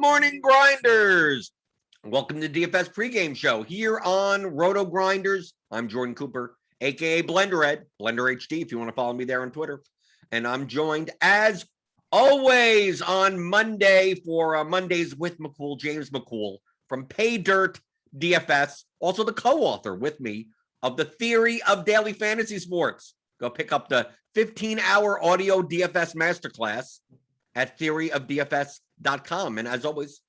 morning, grinders. Welcome to DFS pregame show here on RotoGrinders. I'm Jordan Cooper, aka Blender HD, if you want to follow me there on Twitter. And I'm joined, as always, on Monday for Mondays with McCool, James McCool from Pay Dirt DFS, also the co-author with me of the Theory of Daily Fantasy Sports. Go pick up the 15-hour audio DFS masterclass at theoryofdfs.com. And as always,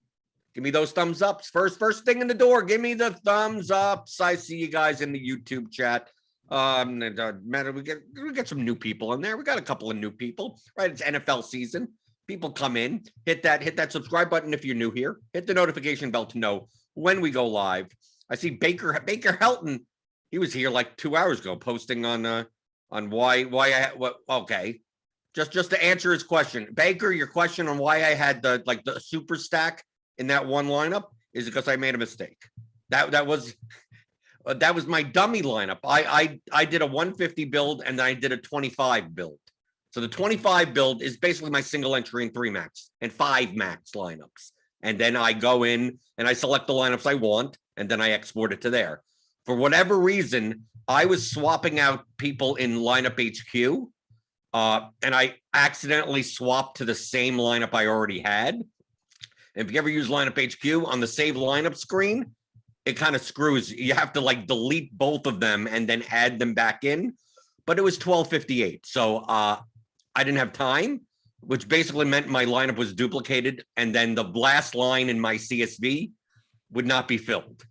give me those thumbs ups. First thing in the door, give me the thumbs ups. I see you guys in the YouTube chat. Matter, we get some new people in there. We got a couple of new people, right? It's NFL season. People come in, hit that subscribe button if you're new here. Hit the notification bell to know when we go live. I see Baker Helton. He was here like 2 hours ago, posting on okay. Just to answer his question, Baker, your question on why I had the super stack in that one lineup is because I made a mistake. That was my dummy lineup. I did a 150 build and then I did a 25 build. So the 25 build is basically my single entry and 3 max and 5 max lineups. And then I go in and I select the lineups I want and then I export it to there. For whatever reason, I was swapping out people in lineup HQ. And I accidentally swapped to the same lineup I already had. And if you ever use lineup HQ on the save lineup screen, it kind of screws. You have to delete both of them and then add them back in. But it was 12:58. So I didn't have time, which basically meant my lineup was duplicated. And then the last line in my CSV would not be filled,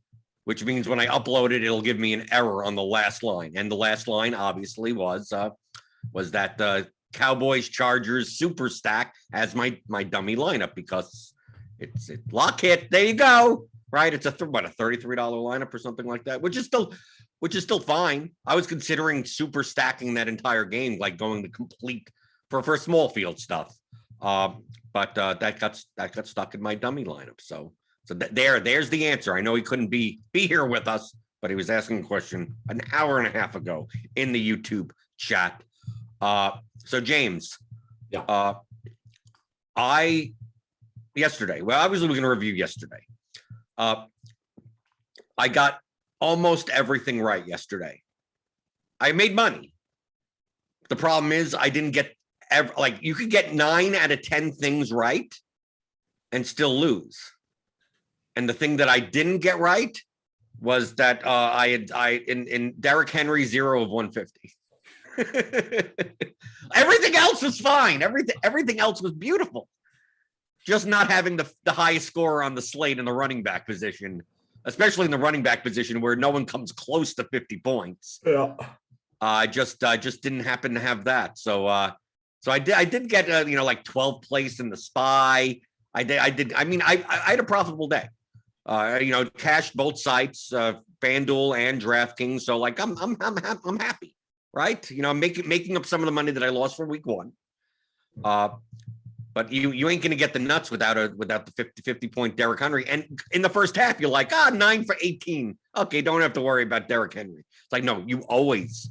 which means when I upload it, it'll give me an error on the last line. And the last line obviously was that the Cowboys Chargers super stack as my dummy lineup because it's lock hit. There you go. Right. It's a $33 lineup or something like that, which is still fine. I was considering super stacking that entire game, like going to complete for small field stuff. But that got stuck in my dummy lineup. So there's the answer. I know he couldn't be here with us, but he was asking a question an hour and a half ago in the YouTube chat. So James, yeah, yesterday, well, obviously we're going to review yesterday. I got almost everything right yesterday. I made money. The problem is I didn't get you could get 9 out of 10 things right and still lose. And the thing that I didn't get right was that in Derrick Henry 0 of 150. Everything else was fine. Everything else was beautiful. Just not having the highest scorer on the slate in the running back position, especially in the running back position where no one comes close to 50 points. Yeah. I just didn't happen to have that. So I did get 12th place in the SPY. I had a profitable day. Cashed both sites, FanDuel and Draftkings. So I'm happy. Right, making up some of the money that I lost for week 1, but you ain't gonna get the nuts without the 50 point Derrick Henry. And in the first half, you're like, 9 for 18. Okay, don't have to worry about Derrick Henry. It's like, no, you always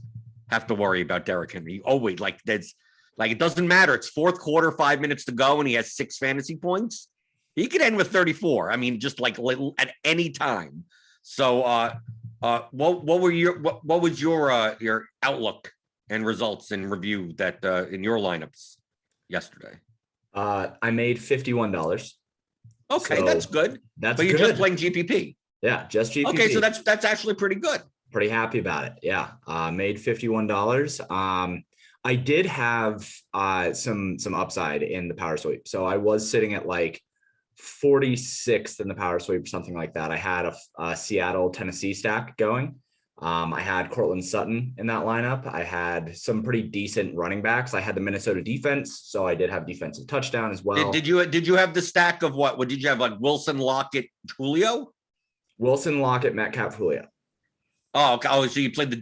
have to worry about Derrick Henry. You always it doesn't matter. It's fourth quarter, 5 minutes to go, and he has 6 fantasy points. He could end with 34. I mean, just at any time. So. What was your outlook and results and review that in your lineups yesterday? I made $51. Okay, so that's good. But you're just playing GPP. Yeah, just GPP. Okay, so that's actually pretty good. Pretty happy about it. Yeah, made $51. I did have some upside in the power sweep, so I was sitting at 46th in the power sweep or something like that. I had a Seattle Tennessee stack going. I had Cortland Sutton in that lineup. I had some pretty decent running backs. I had the Minnesota defense, so I did have defensive touchdown as well. Did you have the stack of what did you have, Wilson, Lockett, Julio? Wilson, Lockett, Metcalf, Julio. Oh, okay. Oh, so you played the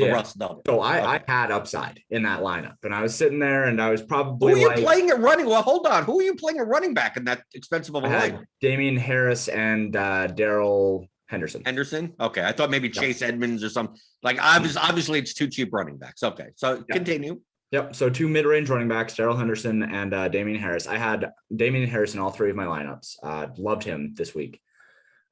Russ double. So I had upside in that lineup, and I was sitting there, and I was probably. Who are you playing at running? Well, hold on. Who are you playing at running back in that expensive of a lineup? Damian Harris and Darrell Henderson. Henderson? Okay. I thought maybe Chase Edmonds or something. Obviously it's 2 cheap running backs. Okay. So continue. Yep. So 2 mid-range running backs, Darrell Henderson and Damian Harris. I had Damian Harris in all 3 of my lineups. Loved him this week.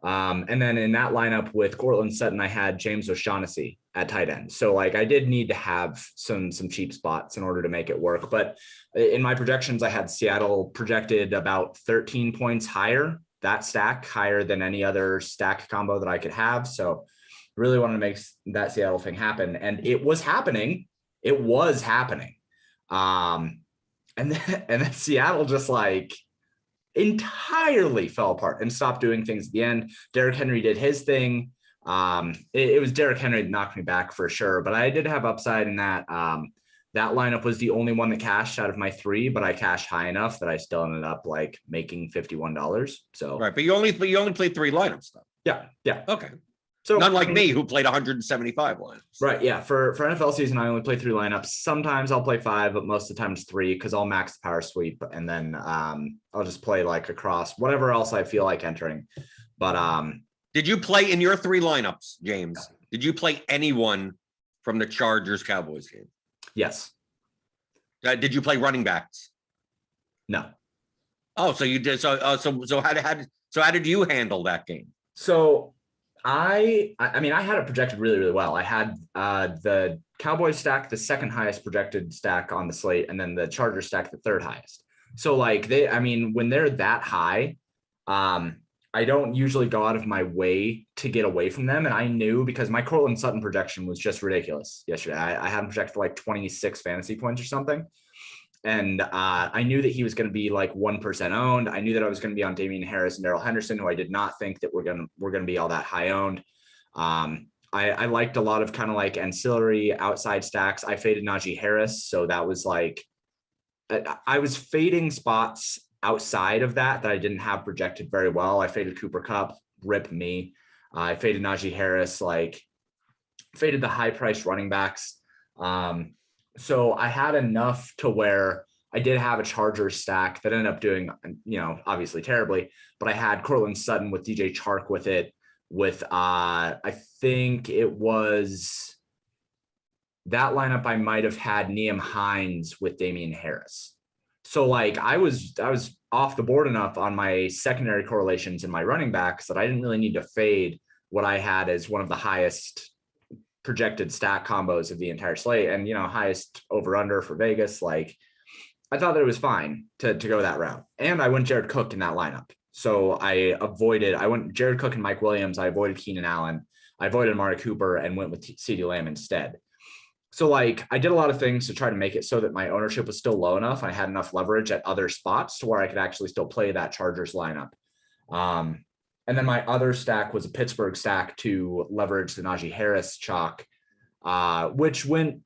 And then in that lineup with Cortland Sutton, I had James O'Shaughnessy at tight end. So like I did need to have some cheap spots in order to make it work. But in my projections, I had Seattle projected about 13 points higher, that stack higher than any other stack combo that I could have. So really wanted to make that Seattle thing happen. And it was happening. It was happening. And then Seattle just like entirely fell apart and stopped doing things at the end. Derrick Henry did his thing. It was Derrick Henry that knocked me back for sure, but I did have upside in that. That lineup was the only one that cashed out of my 3, but I cashed high enough that I still ended up like making $51. So right, but you only played 3 lineups though. Yeah. Okay. So not like me who played 175 lineups. Right. Yeah. For NFL season, I only play 3 lineups. Sometimes I'll play 5, but most of the time it's 3 because I'll max the power sweep and then I'll just play like across whatever else I feel like entering. But did you play in your 3 lineups, James? Did you play anyone from the Chargers Cowboys game? Yes. Did you play running backs? No. Oh, so you did. So how did you handle that game? So I mean, I had it projected really, really well. I had the Cowboys stack, the second highest projected stack on the slate, and then the Chargers stack, the 3rd highest. So like when they're that high, I don't usually go out of my way to get away from them. And I knew because my Cortland Sutton projection was just ridiculous yesterday. I had him projected like 26 fantasy points or something. And I knew that he was going to be like 1% owned. I knew that I was going to be on Damian Harris and Darrell Henderson, who I did not think that we're going to be all that high owned. I liked a lot of kind of like ancillary outside stacks. I faded Najee Harris. So that was like, I was fading spots outside of that I didn't have projected very well. I faded Cooper Kupp, rip me. I faded Najee Harris, like faded the high priced running backs. So I had enough to where I did have a Chargers stack that ended up doing, obviously terribly, but I had Cortland Sutton with DJ Chark with it with, I think it was that lineup. I might've had Nyheim Hines with Damian Harris. So like I was off the board enough on my secondary correlations in my running backs that I didn't really need to fade what I had as one of the highest projected stack combos of the entire slate and, highest over under for Vegas. Like I thought that it was fine to go that route. And I went Jared Cook in that lineup. So I went Jared Cook and Mike Williams. I avoided Keenan Allen. I avoided Amari Cooper and went with CeeDee Lamb instead. So like I did a lot of things to try to make it so that my ownership was still low enough. I had enough leverage at other spots to where I could actually still play that Chargers lineup. And then my other stack was a Pittsburgh stack to leverage the Najee Harris chalk, which went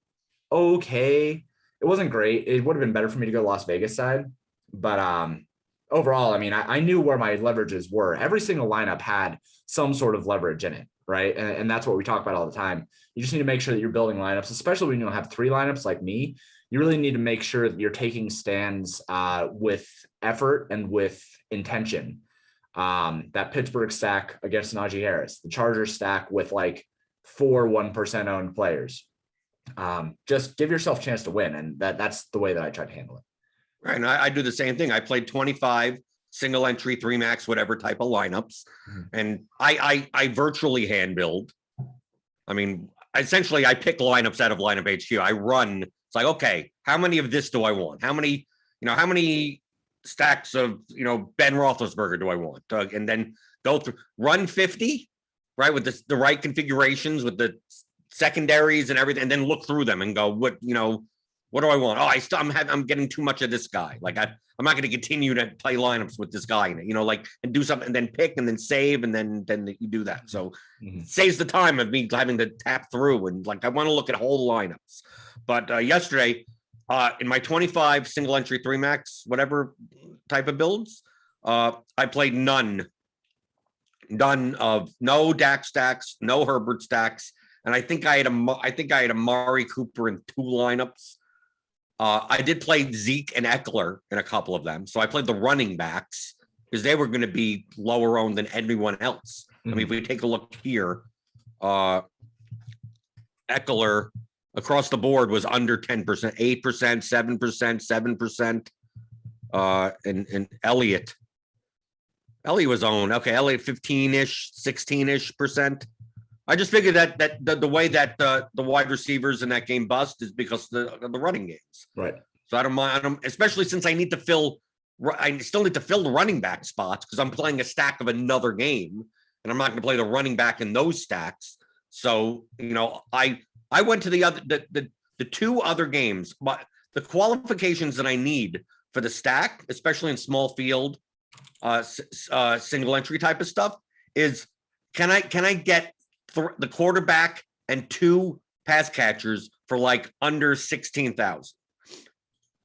okay. It wasn't great. It would have been better for me to go Las Vegas side. But overall, I mean, I knew where my leverages were. Every single lineup had some sort of leverage in it, right? And that's what we talk about all the time. You just need to make sure that you're building lineups, especially when you don't have 3 lineups like me. You really need to make sure that you're taking stands with effort and with intention. That Pittsburgh stack against Najee Harris, the Chargers stack with like 4 1% owned players. Just give yourself a chance to win. And that's the way that I try to handle it. Right. And I do the same thing. I played 25 single entry, 3 max, whatever type of lineups. Mm-hmm. And I virtually hand build. I mean, essentially I pick lineups out of lineup HQ. I run. It's like, okay, how many of this do I want? How many stacks of, Ben Roethlisberger do I want? And then go through, run 50, right? With the right configurations, with the secondaries and everything, and then look through them and go, what do I want? Oh, I'm getting too much of this guy. Like I'm not going to continue to play lineups with this guy, and do something and then pick and then save. And then you do that. So it saves the time of me having to tap through. And like, I want to look at whole lineups, but yesterday, in my 25 single entry 3 max, whatever type of builds, I played none of no Dak stacks, no Herbert stacks. And I think I had Amari Cooper in 2 lineups. I did play Zeke and Eckler in a couple of them. So I played the running backs because they were going to be lower owned than anyone else. Mm-hmm. I mean, if we take a look here, Eckler, across the board was under 10%, 8%, 7%, 7%. And Elliott was owned. Okay, Elliott 15-ish, 16-ish percent. I just figured that the way that the wide receivers in that game bust is because of the running games. Right. So I don't mind, especially since I still need to fill the running back spots because I'm playing a stack of another game, and I'm not going to play the running back in those stacks. So, I went to the two other games, but the qualifications that I need for the stack, especially in small field, single entry type of stuff, is can I get the quarterback and 2 pass catchers for like under 16,000?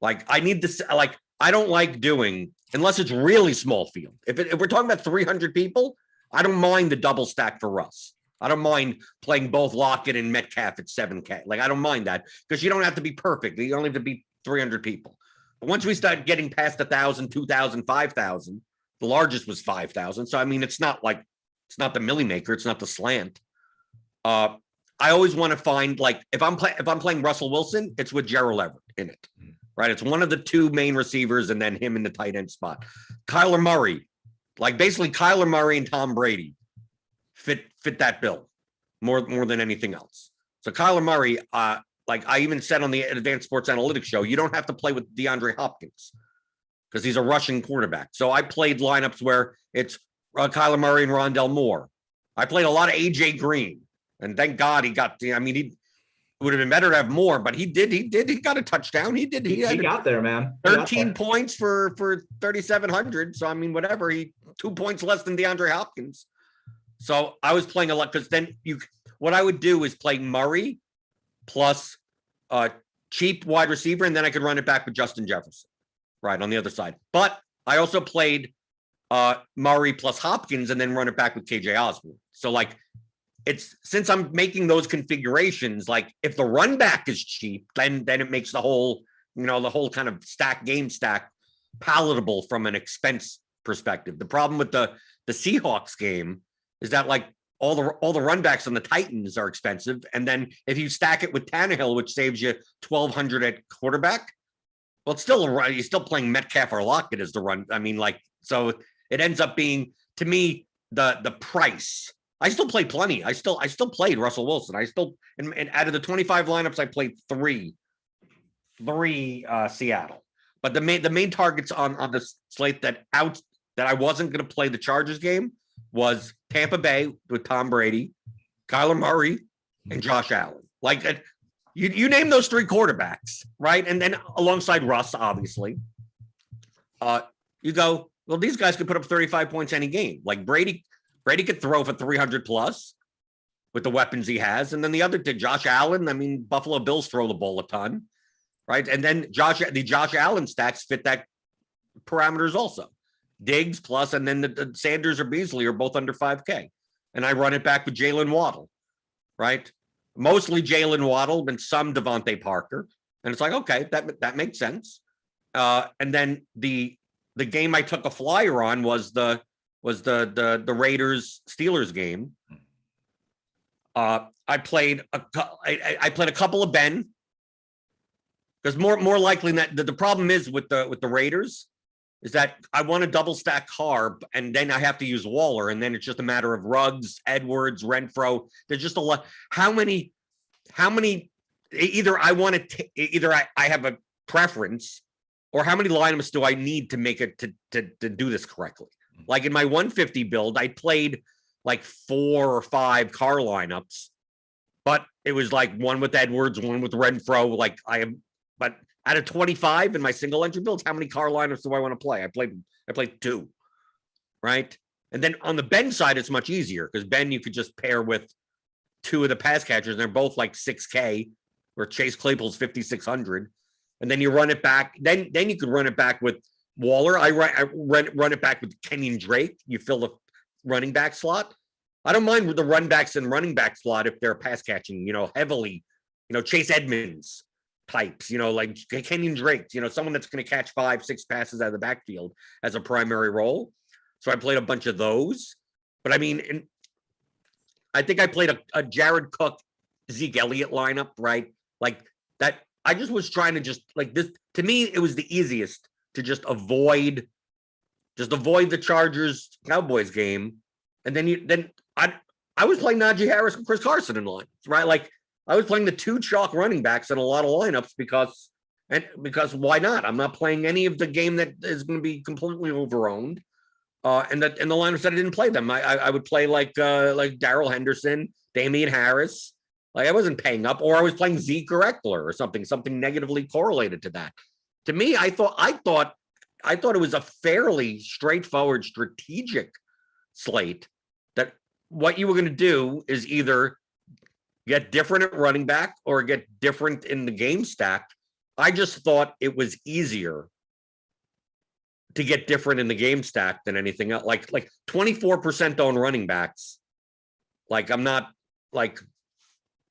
Like I need this. Like I don't like doing unless it's really small field. If we're talking about 300 people, I don't mind the double stack for Russ. I don't mind playing both Lockett and Metcalf at 7K. Like I don't mind that because you don't have to be perfect. You only have to be 300 people. But once we start getting past 1,000, 2,000, 5,000, the largest was 5,000. So I mean, it's not the Millie Maker. It's not the slant. I always want to find like if I'm playing Russell Wilson, it's with Gerald Everett in it, right? It's one of the 2 main receivers and then him in the tight end spot. Kyler Murray, like basically Kyler Murray and Tom Brady fit that bill more than anything else. So Kyler Murray, like I even said on the Advanced Sports Analytics show, you don't have to play with DeAndre Hopkins because he's a rushing quarterback. So I played lineups where it's Kyler Murray and Rondell Moore. I played a lot of AJ Green. And thank God he got he would have been better to have more, but he got a touchdown. He got there, man. 13 points for 3,700. So I mean, whatever, 2 points less than DeAndre Hopkins. So I was playing a lot because then what I would do is play Murray plus cheap wide receiver, and then I could run it back with Justin Jefferson, right, on the other side. But I also played Murray plus Hopkins and then run it back with KJ Osborne. So like, it's since I'm making those configurations, like if the run back is cheap, then it makes the whole kind of game stack palatable from an expense perspective. The problem with the Seahawks game is that like all the run backs on the Titans are expensive. And then if you stack it with Tannehill, which saves you 1,200 at quarterback, well, it's still you're still playing Metcalf or Lockett as the run. I mean, like, so it ends up being, to me, the price. I still played plenty. I still played Russell Wilson. And out of the 25 lineups, I played three Seattle. But the main targets on the slate that I wasn't going to play the Chargers game was Tampa Bay with Tom Brady, Kyler Murray, and Josh Allen. Like you name those 3 quarterbacks, right? And then alongside Russ, obviously, you go, well, these guys could put up 35 points any game. Like Brady could throw for 300 plus with the weapons he has. And then the other thing, Josh Allen, I mean, Buffalo Bills throw the ball a ton, right? And then the Josh Allen stacks fit that parameters also. Diggs plus, and then the Sanders or Beasley are both under 5K. And I run it back with Jalen Waddle, right? Mostly Jalen Waddle and some Devontae Parker. And it's like, okay, that makes sense. And then the game I took a flyer on was the Raiders Steelers game. I played a couple of Ben, because more likely that the problem is with the Raiders is that I want to double stack Carr, and then I have to use Waller, and then it's just a matter of Ruggs, Edwards, Renfro. There's just a lot. How many? Either I have a preference, or how many lineups do I need to make it to do this correctly? Like in my 150 build, I played like 4 or 5 Carr lineups, but it was like one with Edwards, one with Renfro. But out of 25 in my single entry builds, how many Carr lineups do I want to play? I played 2, right? And then on the Ben side, it's much easier because Ben you could just pair with 2 of the pass catchers, and they're both like 6K, where Chase Claypool's 5,600, and then you run it back. Then you could run it back with Waller. I run it back with Kenyon Drake. You fill the running back slot. I don't mind with the run backs and running back slot if they're pass catching, heavily, Chase Edmonds types, like Kenyon Drake, someone that's going to catch 5-6 passes out of the backfield as a primary role. So I played a bunch of those. But I mean, I think I played a Jared Cook, Zeke Elliott lineup, right? Like that, I just was trying to just like this. To me, it was the easiest to just avoid the Chargers Cowboys game. And then I was playing Najee Harris and Chris Carson in line, right? Like I was playing the two chalk running backs in a lot of lineups because why not? I'm not playing any of the game that is going to be completely overowned. And the lineups that I didn't play them, I would play like Darrell Henderson, Damian Harris. Like I wasn't paying up, or I was playing Zeke or Eckler or something negatively correlated to that. To me, I thought it was a fairly straightforward strategic slate that what you were going to do is either get different at running back or get different in the game stack. I just thought it was easier to get different in the game stack than anything else. Like 24% on running backs. Like I'm not like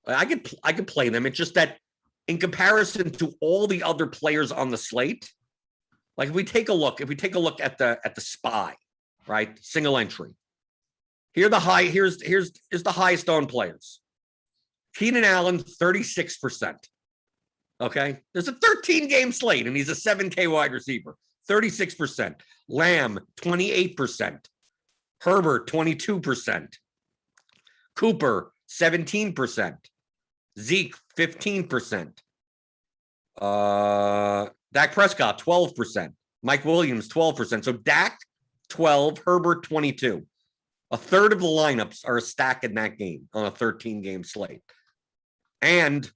I could play them. It's just that in comparison to all the other players on the slate, like if we take a look at the SPY, right? Single entry. Here's the highest owned players. Keenan Allen, 36%. Okay. There's a 13 game slate and he's a 7K wide receiver. 36%. Lamb, 28%. Herbert, 22%. Cooper, 17%. Zeke, 15%. Dak Prescott, 12%. Mike Williams, 12%. So Dak, 12, Herbert, 22. A third of the lineups are a stack in that game on a 13-game slate. And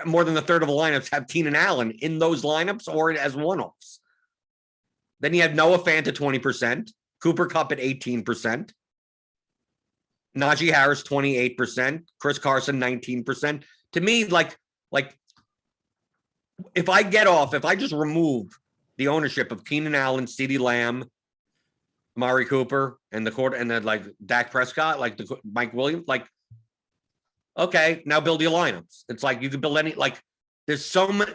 more than a third of the lineups have Keenan Allen in those lineups or as one-offs. Then you have Noah Fant at 20%, Cooper Kupp at 18%, Najee Harris 28%, Chris Carson 19%. To me, like if I just remove the ownership of Keenan Allen, CeeDee Lamb, Amari Cooper, and then like Dak Prescott, like the Mike Williams, like okay, now build your lineups. It's like you can build any there's so many.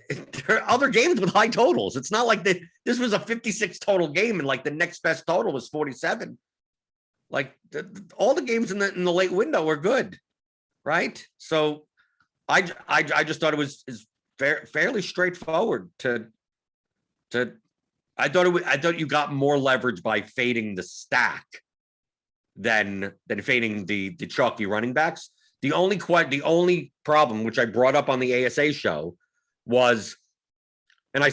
There are other games with high totals. It's not like this was a 56 total game and like the next best total was 47. Like all the games in the late window were good, right? So I just thought it was fairly straightforward I thought you got more leverage by fading the stack than fading the chalky running backs. The only problem which I brought up on the ASA show was, and I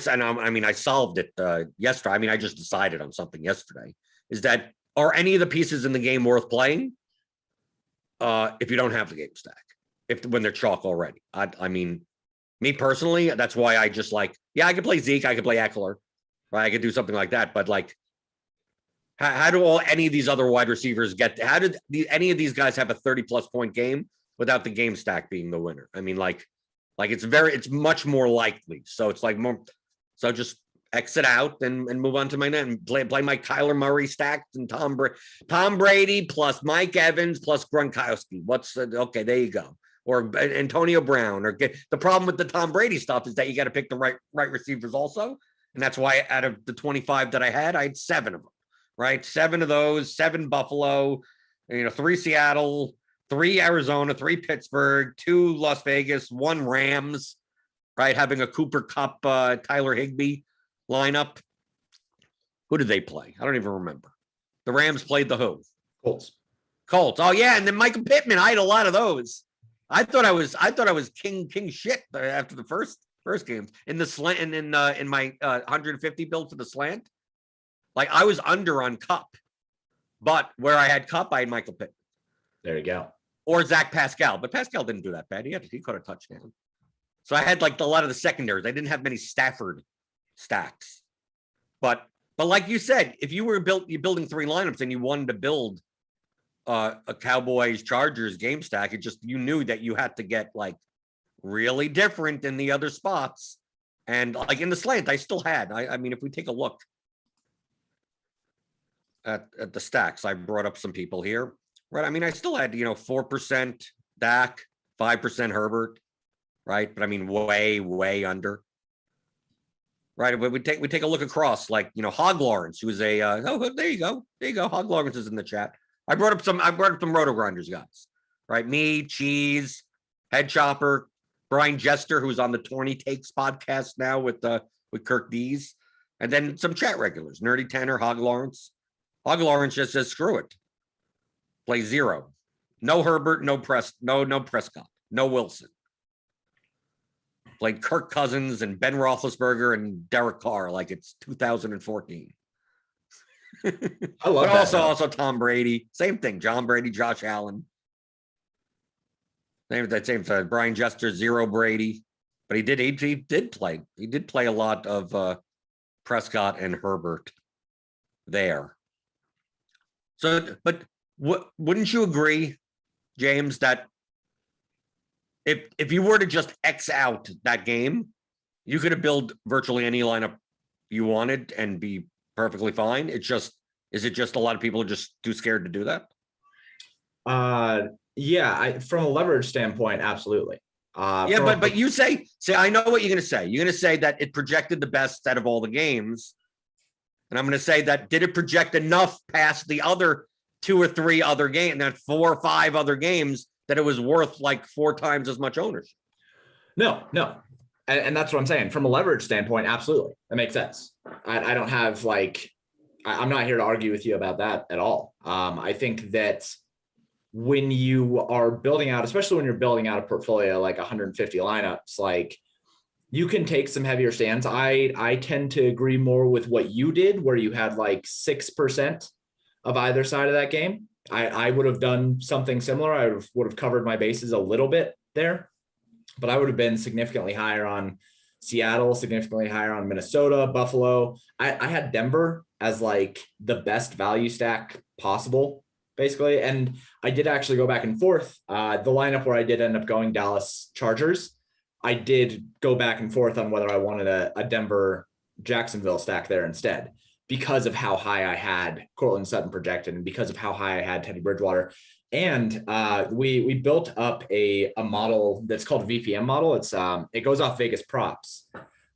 solved it yesterday. I just decided on something yesterday, is that are any of the pieces in the game worth playing if you don't have the game stack, when they're chalk already? Me personally, that's why I just I could play Zeke, I could play Eckler, right? I could do something like that, but how do any of these other wide receivers how did any of these guys have a 30+ point game without the game stack being the winner? It's much more likely. So it's so just exit out and move on to my net and play my Kyler Murray stacked and Tom Brady plus Mike Evans plus Gronkowski. Okay, there you go. Or Antonio Brown. The problem with the Tom Brady stuff is that you got to pick the right receivers also. And that's why out of the 25 that I had 7 of them, right? 7 of those, 7 Buffalo, 3 Seattle, 3 Arizona, 3 Pittsburgh, 2 Las Vegas, 1 Rams, right? Having a Cooper Kupp, Tyler Higbee lineup. Who did they play? I don't even remember. The Rams played the who? Colts. Oh yeah, and then Michael Pittman. I had a lot of those. I thought I was king shit after the first games in the slant and in my 150 build for the slant. Like I was under on Kupp, but where I had Kupp, I had Michael Pittman. There you go. Or Zach Pascal, but Pascal didn't do that bad. He caught a touchdown. So I had a lot of the secondaries. I didn't have many Stafford stacks, but like you said, if you were building 3 lineups and you wanted to build a Cowboys Chargers game stack, you knew that you had to get really different in the other spots. And in the slant, I still had. If we take a look at the stacks, I brought up some people here. Right. I still had, 4% Dak, 5% Herbert. Right. But way under. Right. But we take a look across Hog Lawrence, who is there you go. Hog Lawrence is in the chat. I brought up some RotoGrinders guys. Right. Me, Cheese, Head Chopper, Brian Jester, who's on the Tourney Takes podcast now with Kirk Dees, and then some chat regulars, Nerdy Tanner, Hog Lawrence. Hog Lawrence just says, screw it. Play 0. No Herbert, no Prescott, no Wilson. Played Kirk Cousins and Ben Roethlisberger and Derek Carr like it's 2014. I love but that. Also Tom Brady. Same thing. John Brady, Josh Allen. Same thing. Brian Jester, 0 Brady. But he did play. He did play a lot of Prescott and Herbert there. So, but wouldn't you agree, James, that if you were to just X out that game, you could have built virtually any lineup you wanted and be perfectly fine? Is it just a lot of people are just too scared to do that? Yeah, from a leverage standpoint, absolutely. But you say, I know what you're going to say. You're going to say that it projected the best out of all the games. And I'm going to say that did it project enough past the other 2 or 3 other games, that 4 or 5 other games, that it was worth like 4 times as much ownership? No. And that's what I'm saying. From a leverage standpoint, absolutely. That makes sense. I don't have I'm not here to argue with you about that at all. I think that when you are building out, especially when you're building out a portfolio like 150 lineups, like you can take some heavier stands. I tend to agree more with what you did, where you had like 6% of either side of that game. I would have done something similar. I would have covered my bases a little bit there, but I would have been significantly higher on Seattle, significantly higher on Minnesota, Buffalo. I had Denver as like the best value stack possible, basically. And I did actually go back and forth. The lineup where I did end up going Dallas Chargers, I did go back and forth on whether I wanted a Denver Jacksonville stack there instead, because of how high I had Cortland Sutton projected and because of how high I had Teddy Bridgewater. And we built up a model that's called a VPM model. It goes off Vegas props.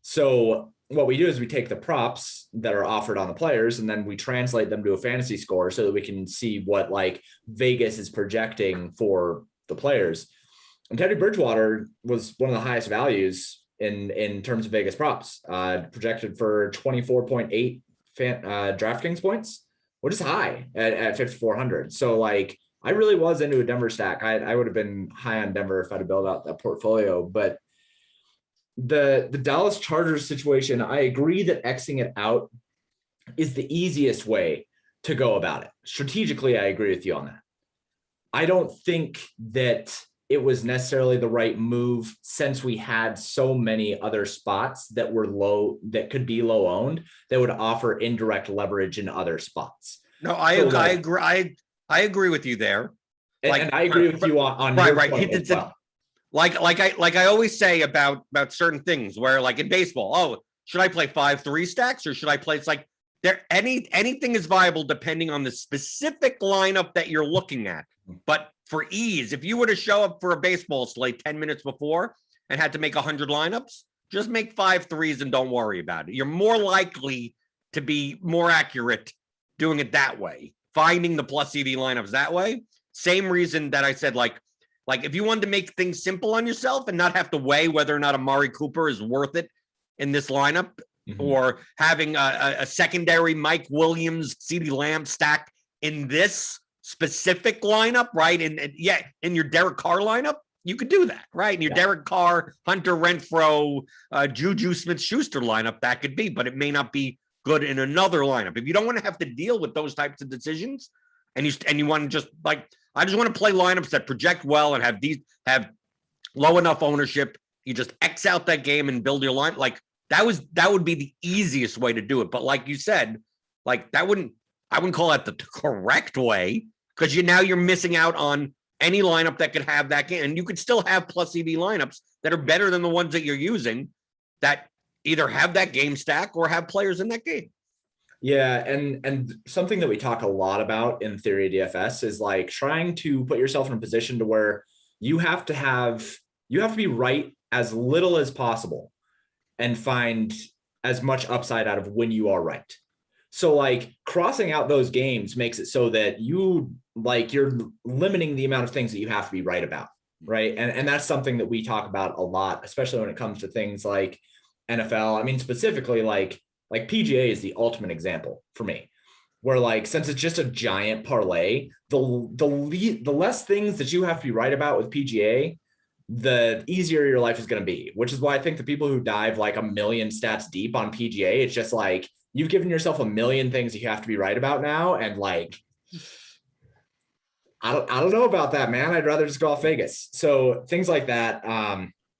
So what we do is we take the props that are offered on the players and then we translate them to a fantasy score so that we can see what like Vegas is projecting for the players. And Teddy Bridgewater was one of the highest values in terms of Vegas props, projected for 24.8 DraftKings points, which is high at 5,400. So like, I really was into a Denver stack. I would have been high on Denver if I'd have built out that portfolio. But the Dallas Chargers situation, I agree that Xing it out is the easiest way to go about it. Strategically, I agree with you on that. I don't think that it was necessarily the right move since we had so many other spots that were low, that could be low owned, that would offer indirect leverage in other spots. No, I agree. I agree with you there. And I agree with you on right, your right. point as well. Like I always say about certain things where like in baseball, should I play 5-3 stacks or should I play? It's like anything is viable depending on the specific lineup that you're looking at. But for ease, if you were to show up for a baseball slate 10 minutes before and had to make 100 lineups, just make 5-3s and don't worry about it. You're more likely to be more accurate doing it that way, finding the plus EV lineups that way. Same reason that I said, like if you wanted to make things simple on yourself and not have to weigh whether or not Amari Cooper is worth it in this lineup, or having a secondary Mike Williams, CeeDee Lamb stack in this specific lineup, right? And in your Derek Carr lineup, you could do that, right? In your Derek Carr, Hunter Renfrow, Juju Smith-Schuster lineup, that could be, but it may not be good in another lineup. If you don't want to have to deal with those types of decisions, and you want to just like, I just want to play lineups that project well and have low enough ownership, you just X out that game and build your line. Like that would be the easiest way to do it. But like you said, like I wouldn't call that the correct way, because you're missing out on any lineup that could have that game. And you could still have plus EV lineups that are better than the ones that you're using that either have that game stack or have players in that game. Yeah, and something that we talk a lot about in theory DFS is like trying to put yourself in a position to where you have to be right as little as possible and find as much upside out of when you are right. So like crossing out those games makes it so that you're limiting the amount of things that you have to be right about. right? And that's something that we talk about a lot, especially when it comes to things like NFL. I mean, specifically like PGA is the ultimate example for me, where like since it's just a giant parlay, the less things that you have to be right about with PGA, the easier your life is going to be, which is why I think the people who dive like a million stats deep on PGA, it's just like you've given yourself a million things that you have to be right about now. And like, I don't know about that, man. I'd rather just go off Vegas. So things like that,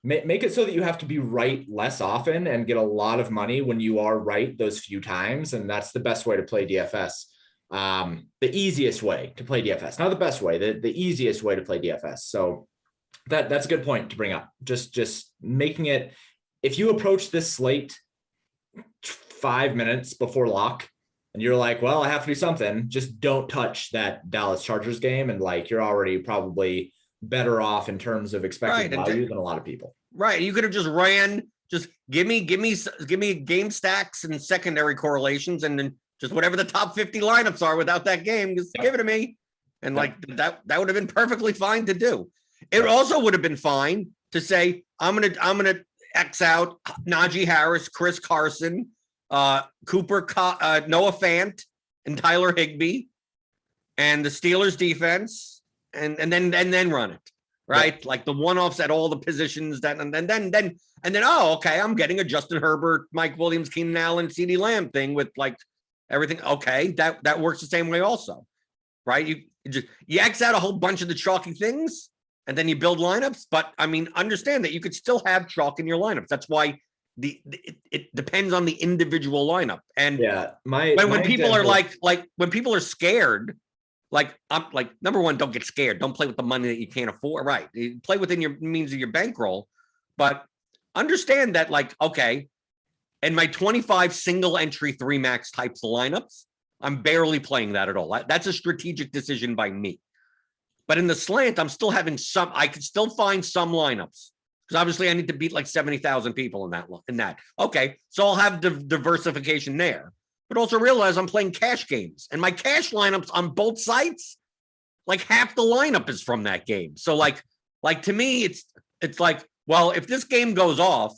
make it so that you have to be right less often and get a lot of money when you are right those few times. And that's the best way to play DFS. The easiest way to play DFS, not the best way, the easiest way to play DFS. So that's a good point to bring up. Just making it, if you approach this slate 5 minutes before lock and you're like, well, I have to do something, just don't touch that Dallas Chargers game. And like, you're already probably better off in terms of expected value than a lot of people. Right. You could have just ran, just give me game stacks and secondary correlations, and then just whatever the top 50 lineups are without that game, just give it to me. And like that would have been perfectly fine to do. It also would have been fine to say, I'm gonna X out Najee Harris, Chris Carson, Noah Fant, and Tyler Higbee, and the Steelers defense, and then run it, right? Yeah. Like the one-offs at all the positions that, and then oh, okay, I'm getting a Justin Herbert, Mike Williams, Keenan Allen, CeeDee Lamb thing with like everything. Okay, that works the same way also, right? You X out a whole bunch of the chalky things, and then you build lineups. But I mean, understand that you could still have chalk in your lineups. That's why it depends on the individual lineup. And yeah, when people are like when people are scared, like I'm like, number one, don't get scared. Don't play with the money that you can't afford. Right, you play within your means of your bankroll, but understand that like, okay, in my 25 single entry 3 max types of lineups, I'm barely playing that at all. That's a strategic decision by me. But in the slant, I'm still having some, I can still find some lineups because obviously I need to beat like 70,000 people in that. Okay, so I'll have diversification there, but also realize I'm playing cash games, and my cash lineups on both sites, like half the lineup is from that game. So like to me, it's like, well, if this game goes off,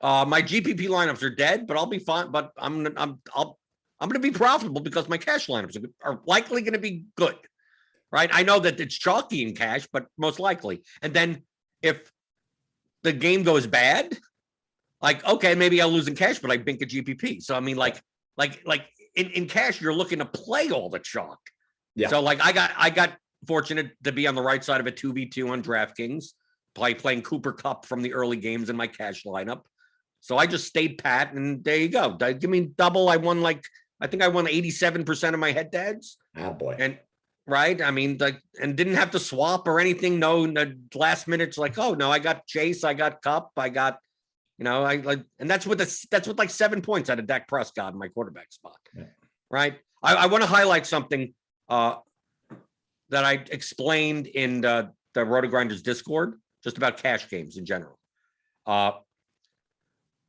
my GPP lineups are dead, but I'll be fine. But I'm going to be profitable because my cash lineups are likely going to be good. Right. I know that it's chalky in cash, but most likely. And then if the game goes bad, like, okay, maybe I'll lose in cash, but I bink a GPP. So, I mean, like in cash, you're looking to play all the chalk. Yeah. So like I got fortunate to be on the right side of a 2v2 on DraftKings, playing Cooper Kupp from the early games in my cash lineup. So I just stayed pat, and there you go. Give me double. I think I won 87% of my head-to-heads. Oh boy. And right. I mean, like, and didn't have to swap or anything. No, in the last minute, like, oh no, I got Chase, I got Kupp, I got, I like, and that's with like 7 points out of Dak Prescott in my quarterback spot. Yeah. Right. I want to highlight something that I explained in the RotoGrinders Discord, just about cash games in general.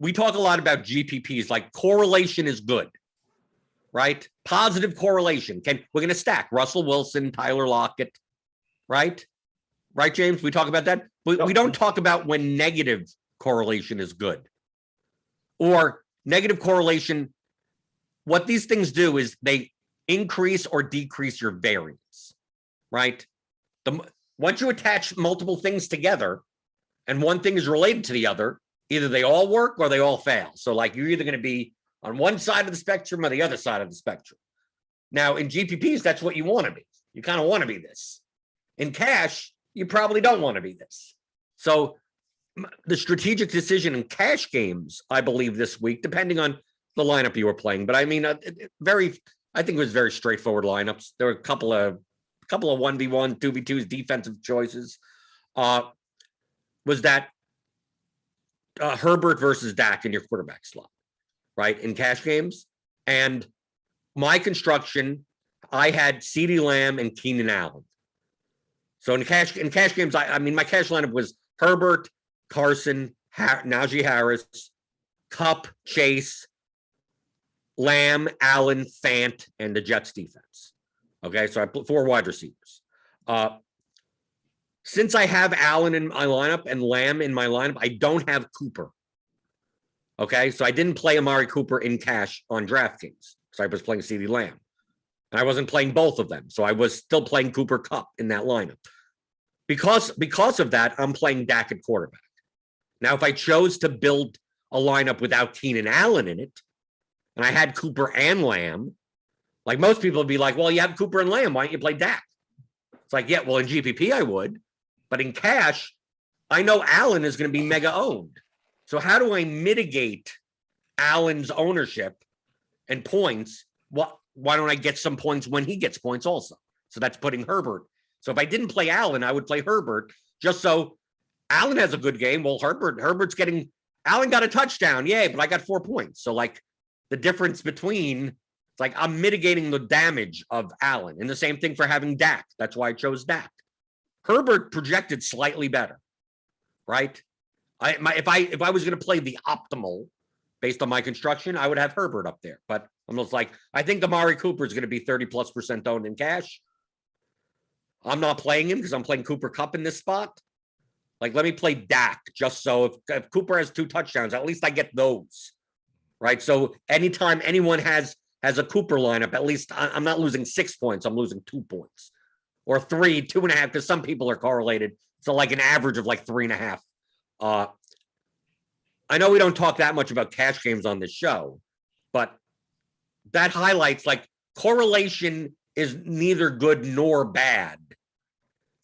We talk a lot about GPPs, like correlation is good. Right? Positive correlation. We're going to stack Russell Wilson, Tyler Lockett, right? Right, James? We talk about that. But we don't talk about when negative correlation is good. Or negative correlation, what these things do is they increase or decrease your variance, right? Once you attach multiple things together and one thing is related to the other, either they all work or they all fail. So like you're either going to be on one side of the spectrum or the other side of the spectrum. Now, in GPPs, that's what you want to be. You kind of want to be this. In cash, you probably don't want to be this. So the strategic decision in cash games, I believe this week, depending on the lineup you were playing, but I mean, I think it was very straightforward lineups. There were a couple of 1v1, 2v2s, defensive choices. Was that Herbert versus Dak in your quarterback slot? Right, in cash games. And my construction, I had CeeDee Lamb and Keenan Allen. So in cash games, I mean, my cash lineup was Herbert, Carson, Najee Harris, Kupp, Chase, Lamb, Allen, Fant, and the Jets defense. Okay, so I put 4 wide receivers. Since I have Allen in my lineup and Lamb in my lineup, I don't have Cooper. Okay, so I didn't play Amari Cooper in cash on DraftKings. So I was playing CeeDee Lamb. And I wasn't playing both of them. So I was still playing Cooper Kupp in that lineup. Because of that, I'm playing Dak at quarterback. Now, if I chose to build a lineup without Keenan Allen in it, and I had Cooper and Lamb, like most people would be like, well, you have Cooper and Lamb. Why don't you play Dak? It's like, yeah, well, in GPP, I would. But in cash, I know Allen is going to be mega owned. So how do I mitigate Allen's ownership and points? Well, why don't I get some points when he gets points also? So that's putting Herbert. So if I didn't play Allen, I would play Herbert just so Allen has a good game. Well, Herbert's getting, Allen got a touchdown. Yay, but I got 4 points. So like the difference between, it's like I'm mitigating the damage of Allen. And the same thing for having Dak. That's why I chose Dak. Herbert projected slightly better, right? If I was going to play the optimal based on my construction, I would have Herbert up there. But I'm just like, I think Amari Cooper is going to be 30+% owned in cash. I'm not playing him because I'm playing Cooper Kupp in this spot. Like, let me play Dak just so if Cooper has 2 touchdowns, at least I get those, right? So anytime anyone has a Cooper lineup, at least I'm not losing 6 points. I'm losing 2 points. Or 3, 2.5, because some people are correlated. So like an average of like 3.5. I know we don't talk that much about cash games on this show, but that highlights like correlation is neither good nor bad,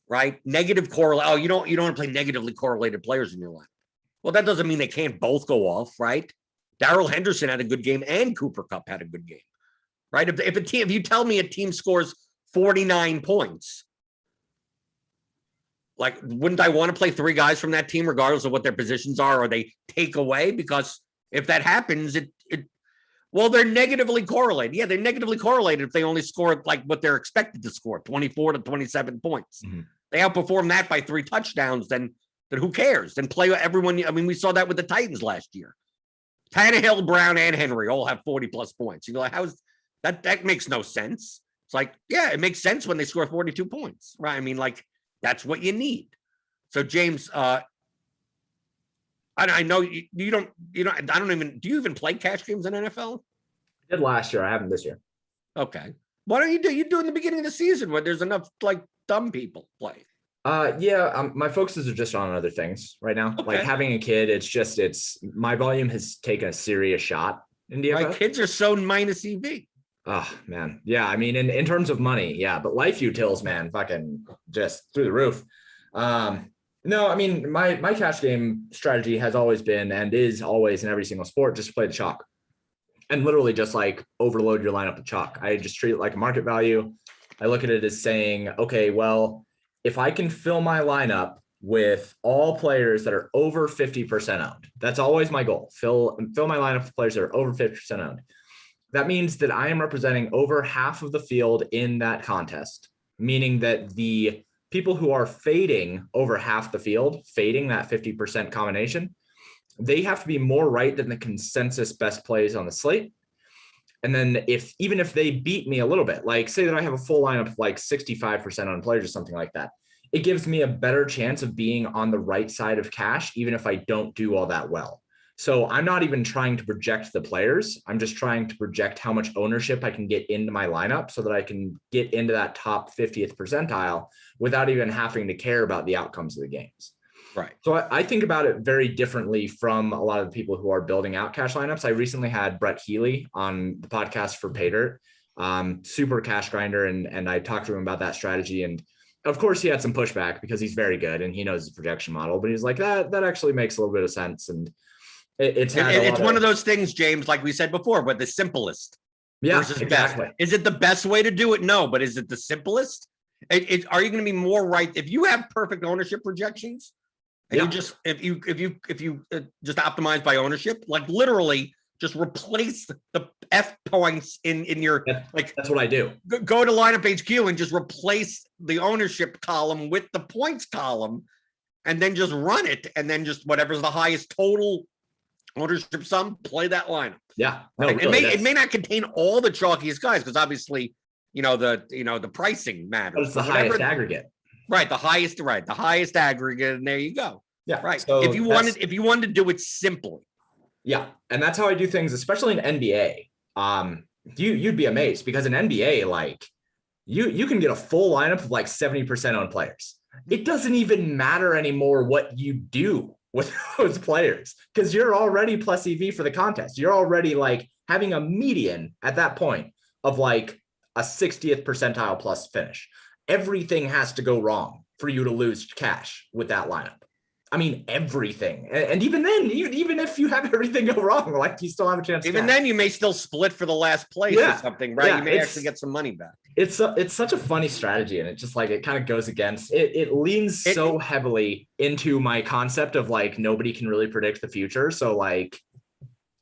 right? Negative correlate. Oh, you don't want to play negatively correlated players in your life. Well, that doesn't mean they can't both go off, right? Darrell Henderson had a good game and Cooper Kupp had a good game, right? If you tell me a team scores 49 points, like, wouldn't I want to play 3 guys from that team, regardless of what their positions are, or they take away? Because if that happens, well, they're negatively correlated. Yeah, they're negatively correlated if they only score like what they're expected to score, 24 to 27 points. Mm-hmm. They outperform that by 3 touchdowns, then who cares? Then play everyone. I mean, we saw that with the Titans last year. Tannehill, Brown, and Henry all have 40+ points. You know, how's that? That makes no sense. It's like, yeah, it makes sense when they score 42 points, right? I mean, like, that's what you need. So, James, I know you don't, I don't even, do you even play cash games in NFL? I did last year. I haven't this year. Okay. Why don't you do in the beginning of the season when there's enough like dumb people play? My focuses are just on other things right now. Okay. Like having a kid, it's my volume has taken a serious shot in DFS. My kids are so minus EV. Oh man. Yeah. I mean, in terms of money, yeah, but life utils, man, fucking just through the roof. No, I mean, my cash game strategy has always been and is always in every single sport, just to play the chalk and literally just like overload your lineup with chalk. I just treat it like a market value. I look at it as saying, okay, well, if I can fill my lineup with all players that are over 50% owned, that's always my goal. Fill my lineup with players that are over 50% owned. That means that I am representing over half of the field in that contest, meaning that the people who are fading over half the field, fading that 50% combination, they have to be more right than the consensus best plays on the slate. And then even if they beat me a little bit, like say that I have a full lineup of like 65% on players or something like that, it gives me a better chance of being on the right side of cash, even if I don't do all that well. So I'm not even trying to project the players. I'm just trying to project how much ownership I can get into my lineup so that I can get into that top 50th percentile without even having to care about the outcomes of the games. Right. So I think about it very differently from a lot of the people who are building out cash lineups. I recently had Brett Healy on the podcast for Paydirt, super cash grinder. And I talked to him about that strategy. And of course he had some pushback because he's very good and he knows his projection model, but he's like, that actually makes a little bit of sense. And it's one of those things, James, like we said before, but the simplest versus exactly. best. Is it the best way to do it? No, but is it the simplest? Are you going to be more right if you have perfect ownership projections? And you just if you just optimize by ownership, like literally just replace the F points in your that's what I do. Go to lineup HQ and just replace the ownership column with the points column, and then just run it, and then just whatever's the highest total ownership sum, play that lineup. Yeah, no, right? It may not contain all the chalkiest guys because obviously the pricing matters. But it's the highest aggregate. Right. The highest aggregate. And there you go. Yeah. Right. So If you wanted to do it simply. Yeah. And that's how I do things, especially in NBA. You'd be amazed because in NBA, like you can get a full lineup of like 70% owned players. It doesn't even matter anymore what you do with those players because you're already plus EV for the contest. You're already like having a median at that point of like a 60th percentile plus finish. Everything has to go wrong for you to lose cash with that lineup. I mean, everything. And even then, even if you have everything go wrong, like you still have a chance. Even then, you may still split for the last place or something, right? You may actually get some money back. It's such a funny strategy. And it just like, it kind of goes against it. It leans so heavily into my concept of like, nobody can really predict the future. So like,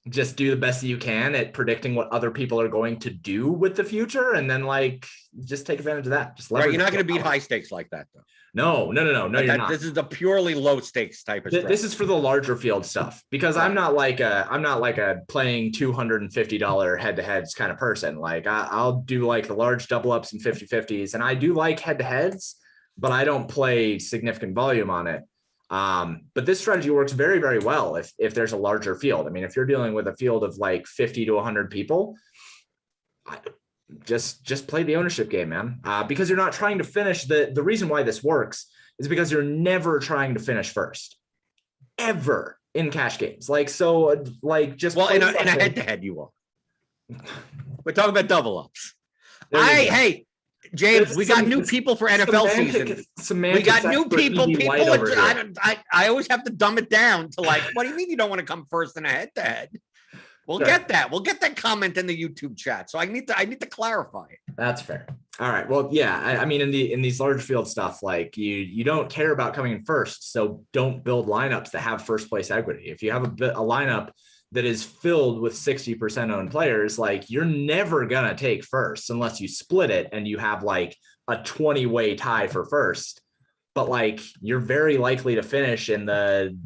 just do the best that you can at predicting what other people are going to do with the future. And then like, just take advantage of that. Just right. You're not going to beat high stakes like that though. No, you're not. This is the purely low stakes type of strategy. This is for the larger field stuff because I'm not like a playing $250 head-to-heads kind of person. Like I'll do like the large double ups and 50-50s. And I do like head-to-heads, but I don't play significant volume on it. But this strategy works very, very well if there's a larger field. I mean, if you're dealing with a field of like 50 to 100 people, just play the ownership game, man. Because you're not trying to finish. The reason why this works is because you're never trying to finish first, ever in cash games. Like so, like just in a head-to-head, you will. We're talking about double ups. Hey, James, we got new people for NFL season. We got new people. I always have to dumb it down to like, what do you mean you don't want to come first in a head-to-head? We'll get that. We'll get that comment in the YouTube chat. So I need to clarify it. That's fair. All right. Well, yeah. I mean, in these large field stuff, like you don't care about coming in first. So don't build lineups that have first place equity. If you have a lineup that is filled with 60% owned players, like you're never gonna take first unless you split it and you have like a 20-way tie for first. But like you're very likely to finish in the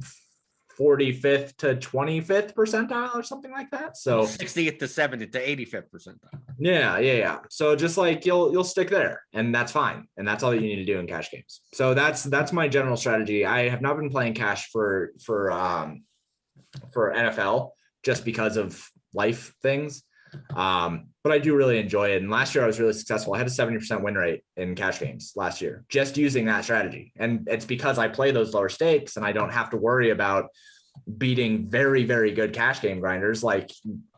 45th to 25th percentile or something like that. So 60th to 70th to 85th percentile. Yeah. So just like you'll stick there and that's fine. And that's all that you need to do in cash games. So that's my general strategy. I have not been playing cash for NFL just because of life things. But I do really enjoy it. And last year I was really successful. I had a 70% win rate in cash games last year, just using that strategy. And it's because I play those lower stakes and I don't have to worry about beating very, very good cash game grinders like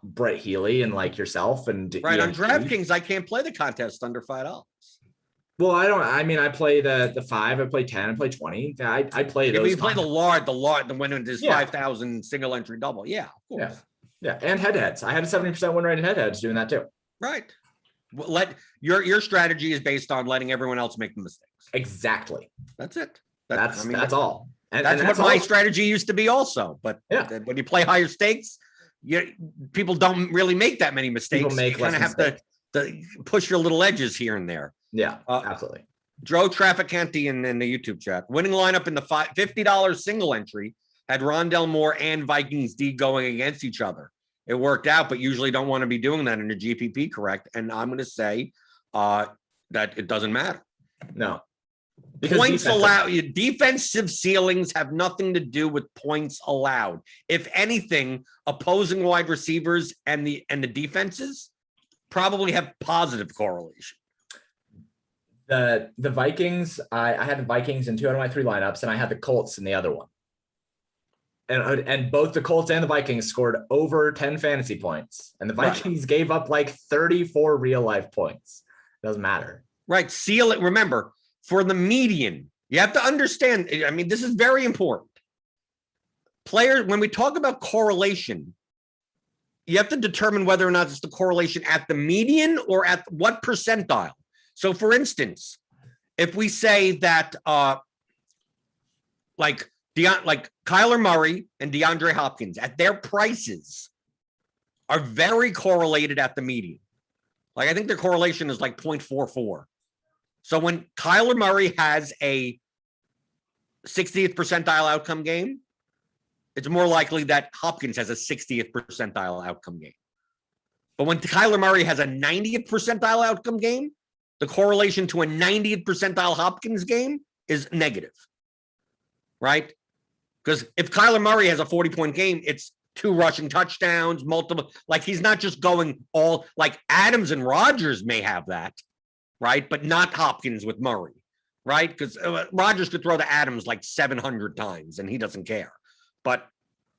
Brett Healy and like yourself. And right on Draftkings, I can't play the contest under $5. Well, I play the 5, I play 10, I play 20. I play those. You play the when it is 5,000 single entry double. Yeah, of course. Yeah. And head-to-heads. I had a 70% win rate in head-to-heads doing that too. Right. Your strategy is based on letting everyone else make the mistakes. Exactly. That's it. That's all. And that's what my strategy used to be also. But when you play higher stakes, people don't really make that many mistakes. You kind of have to push your little edges here and there. Yeah, absolutely. Joe Trafficante in the YouTube chat. Winning lineup in the $50 single entry had Rondell Moore and Vikings D going against each other. It worked out, but usually don't want to be doing that in a GPP, correct? And I'm going to say that it doesn't matter. No. Points allowed. Defensive ceilings have nothing to do with points allowed. If anything, opposing wide receivers and the defenses probably have positive correlation. The Vikings, I had the Vikings in 2 out of my 3 lineups, and I had the Colts in the other one. And both the Colts and the Vikings scored over 10 fantasy points, and the Vikings gave up like 34 real life points. Doesn't matter. Right. Seal it. Remember, for the median, you have to understand. I mean, this is very important. Players, when we talk about correlation, you have to determine whether or not it's the correlation at the median or at what percentile. So, for instance, if we say that like Kyler Murray and DeAndre Hopkins at their prices are very correlated at the median. Like I think their correlation is like 0.44. So when Kyler Murray has a 60th percentile outcome game, it's more likely that Hopkins has a 60th percentile outcome game. But when Kyler Murray has a 90th percentile outcome game, the correlation to a 90th percentile Hopkins game is negative, right? Because if Kyler Murray has a 40-point game, it's 2 rushing touchdowns, multiple, like he's not just going all, like Adams and Rodgers may have that, right? But not Hopkins with Murray, right? Because Rodgers could throw to Adams like 700 times and he doesn't care. But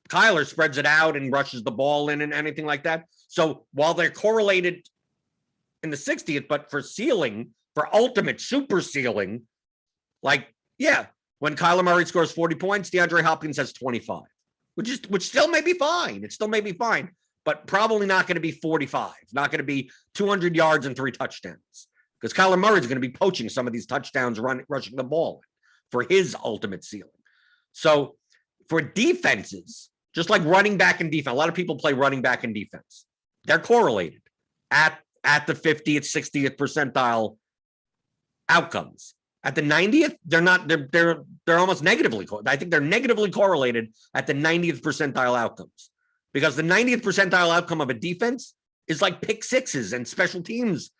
Kyler spreads it out and rushes the ball in and anything like that. So while they're correlated in the 60th, but for ceiling, for ultimate super ceiling, like, yeah, when Kyler Murray scores 40 points, DeAndre Hopkins has 25, which still may be fine. It still may be fine, but probably not going to be 45, not going to be 200 yards and 3 touchdowns, because Kyler Murray is going to be poaching some of these touchdowns, rushing the ball for his ultimate ceiling. So for defenses, just like running back and defense, a lot of people play running back and defense. They're correlated at the 50th, 60th percentile outcomes. At the 90th, they're not, they're almost negatively. I think they're negatively correlated at the 90th percentile outcomes, because the 90th percentile outcome of a defense is like pick sixes and special teams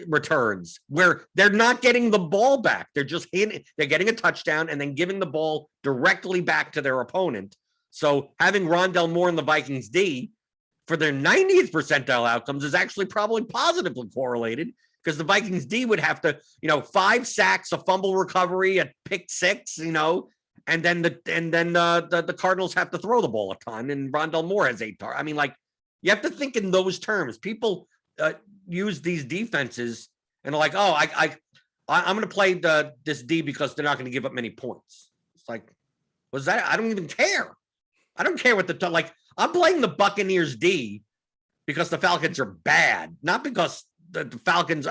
returns, where they're not getting the ball back. They're just they're getting a touchdown and then giving the ball directly back to their opponent. So having Rondell Moore in the Vikings D for their 90th percentile outcomes is actually probably positively correlated, because the Vikings D would have to, 5 sacks, a fumble recovery, a pick 6, and then the Cardinals have to throw the ball a ton, and Rondell Moore has 8 targets. I mean, like, you have to think in those terms. People use these defenses and are like, oh, I'm going to play this D because they're not going to give up many points. It's like, was that? I don't even care. I don't care what I'm playing the Buccaneers D because the Falcons are bad, not because the Falcons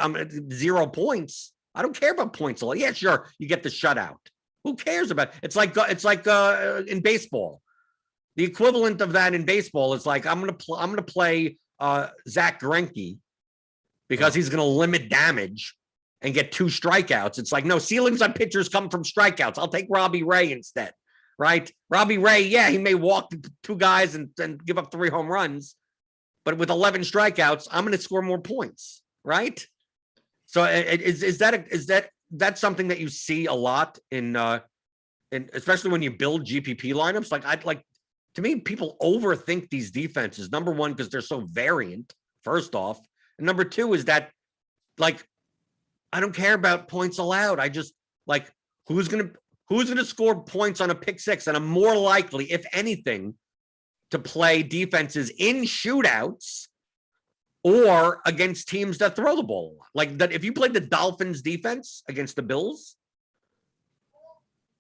0 points. I don't care about points a lot. Yeah, sure, you get the shutout. Who cares about it? It's like in baseball. The equivalent of that in baseball is like, I'm gonna play Zach Greinke because he's gonna limit damage and get 2 strikeouts. It's like, no, ceilings on pitchers come from strikeouts. I'll take Robbie Ray instead, right? Robbie Ray, yeah, he may walk 2 guys and give up 3 home runs, but with 11 strikeouts, I'm going to score more points, right? So is that something that you see a lot in especially when you build GPP lineups? To me, people overthink these defenses. Number one, because they're so variant, first off. And number 2 is that, like, I don't care about points allowed. I just, like, who's gonna score points on a pick 6? And I'm more likely, if anything, to play defenses in shootouts or against teams that throw the ball a lot. Like that, if you played the Dolphins defense against the Bills,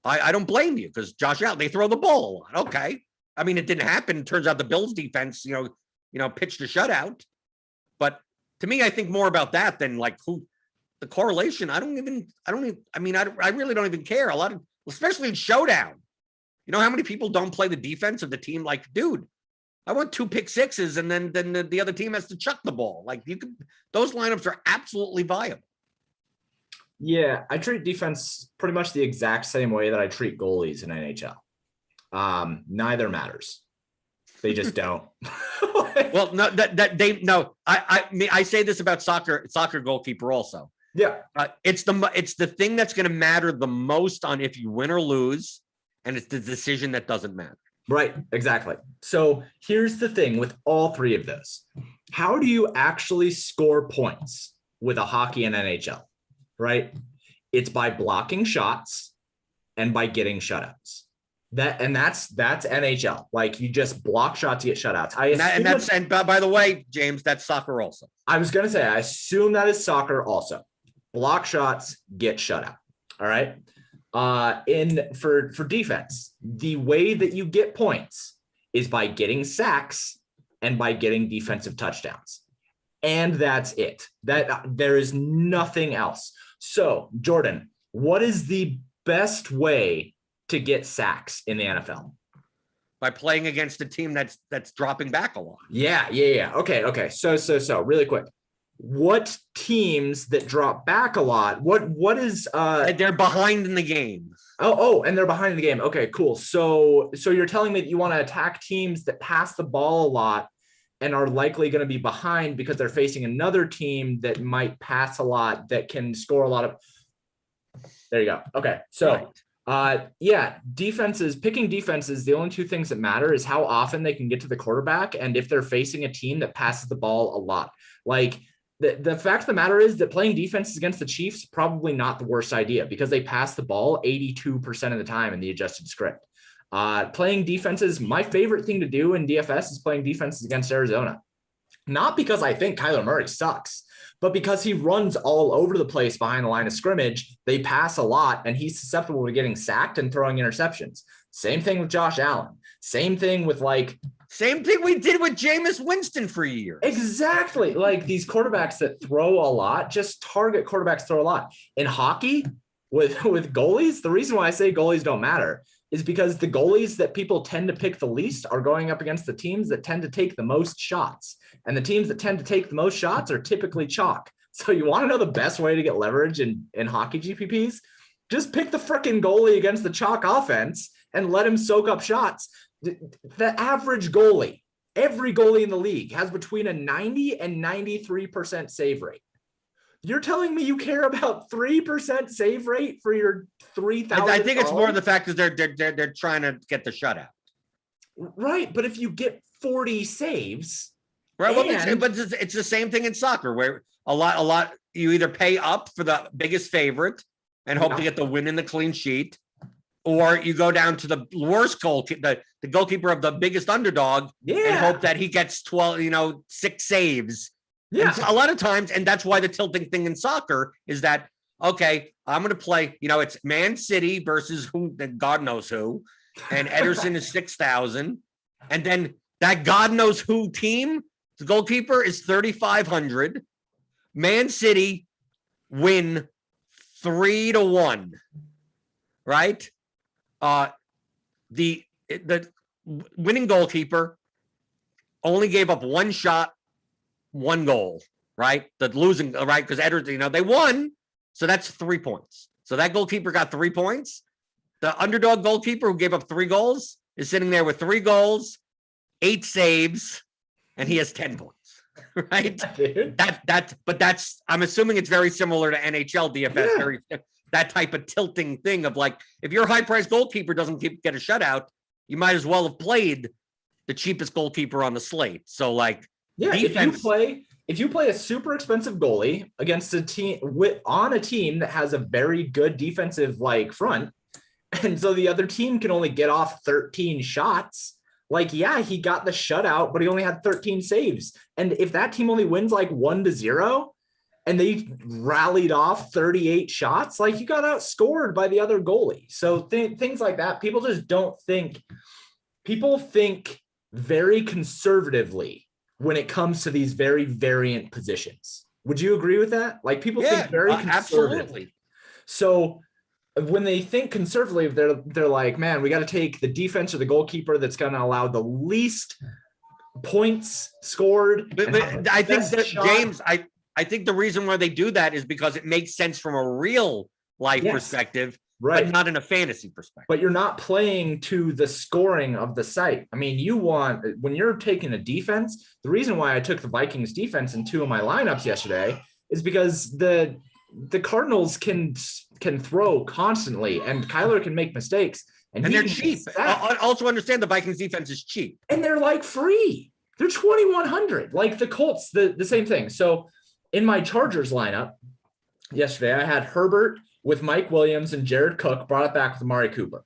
I don't blame you, because Josh Allen, they throw the ball a lot. Okay. I mean, it didn't happen. It turns out the Bills defense, pitched a shutout. But to me, I think more about that than like the correlation. I really don't even care. A lot of, especially in showdown. You know how many people don't play the defense of the team? Like, dude, I want 2 pick 6s, and then the other team has to chuck the ball. Like, those lineups are absolutely viable. Yeah, I treat defense pretty much the exact same way that I treat goalies in NHL. Neither matters. They just don't. Well, no, I say this about soccer goalkeeper also. Yeah. It's the thing that's going to matter the most on if you win or lose. And it's the decision that doesn't matter. Right, exactly. So here's the thing with all 3 of those. How do you actually score points with a hockey and NHL, right? It's by blocking shots and by getting shutouts. That's NHL. Like, you just block shots, you get shutouts. And by the way, James, that's soccer also. I was going to say, I assume that is soccer also. Block shots, get shutout. All right. For defense, the way that you get points is by getting sacks and by getting defensive touchdowns. And that's it. There is nothing else. So, Jordan, what is the best way to get sacks in the NFL? By playing against a team that's dropping back a lot. Yeah. Okay. So really quick. What teams that drop back a lot? What is they're behind in the game. Oh, and they're behind in the game. Okay, cool. So you're telling me that you want to attack teams that pass the ball a lot and are likely going to be behind because they're facing another team that might pass a lot, that can score a lot of. There you go. Okay. So, yeah, picking defenses, the only two things that matter is how often they can get to the quarterback and if they're facing a team that passes the ball a lot. Like the fact of the matter is that playing defenses against the Chiefs, probably not the worst idea because they pass the ball 82% of the time in the adjusted script. Playing defenses, my favorite thing to do in DFS is playing defenses against Arizona. Not because I think Kyler Murray sucks, but because he runs all over the place behind the line of scrimmage. They pass a lot and he's susceptible to getting sacked and throwing interceptions. Same thing with Josh Allen. Same thing we did with Jameis Winston for years. Exactly. Like these quarterbacks that throw a lot, just target quarterbacks throw a lot. In hockey with goalies, the reason why I say goalies don't matter is because the goalies that people tend to pick the least are going up against the teams that tend to take the most shots. And the teams that tend to take the most shots are typically chalk. So you want to know the best way to get leverage in hockey GPPs? Just pick the freaking goalie against the chalk offense and let him soak up shots. The average goalie, every goalie in the league has between a 90 and 93% save rate. You're telling me you care about 3% save rate for your 3,000? I think it's more the fact that they're trying to get the shutout. Right, but if you get 40 saves, right? But it's the same thing in soccer where a lot you either pay up for the biggest favorite and hope to get the win in the clean sheet, or you go down to the worst goalkeeper, the goalkeeper of the biggest underdog, and hope that he gets 6 saves. Yeah, and a lot of times, and that's why the tilting thing in soccer is that, okay, I'm going to play, it's Man City versus who, God knows who, and Ederson is 6,000. And then that God knows who team, the goalkeeper is 3,500. Man City win 3-1, right? The winning goalkeeper only gave up 1 shot, 1 goal, right? The losing, right? Because Ederson, they won. So that's 3 points. So that goalkeeper got 3 points. The underdog goalkeeper who gave up 3 goals is sitting there with 3 goals, 8 saves, and he has 10 points, right? That's, I'm assuming it's very similar to NHL DFS, that type of tilting thing of like, if your high priced goalkeeper doesn't get a shutout, you might as well have played the cheapest goalkeeper on the slate. So like, defense, if you play a super expensive goalie against a team on a team that has a very good defensive front, and so the other team can only get off 13 shots, he got the shutout, but he only had 13 saves. And if that team only wins 1-0 and they rallied off 38 shots, you got outscored by the other goalie. So things like that, people just don't think. People think very conservatively when it comes to these very variant positions. Would you agree with that? People think very conservatively. Absolutely. So when they think conservatively, they're like, man, we got to take the defense or the goalkeeper that's going to allow the least points scored. But I think that, James, I think the reason why they do that is because it makes sense from a real life perspective, right? But not in a fantasy perspective. But you're not playing to the scoring of the site. I mean, when you're taking a defense, the reason why I took the Vikings defense in 2 of my lineups yesterday is because the Cardinals can throw constantly and Kyler can make mistakes. And they're cheap. I also understand the Vikings defense is cheap. And they're free. They're 2,100. The Colts, the same thing. So in my Chargers lineup yesterday, I had Herbert with Mike Williams and Jared Cook, brought it back with Amari Cooper.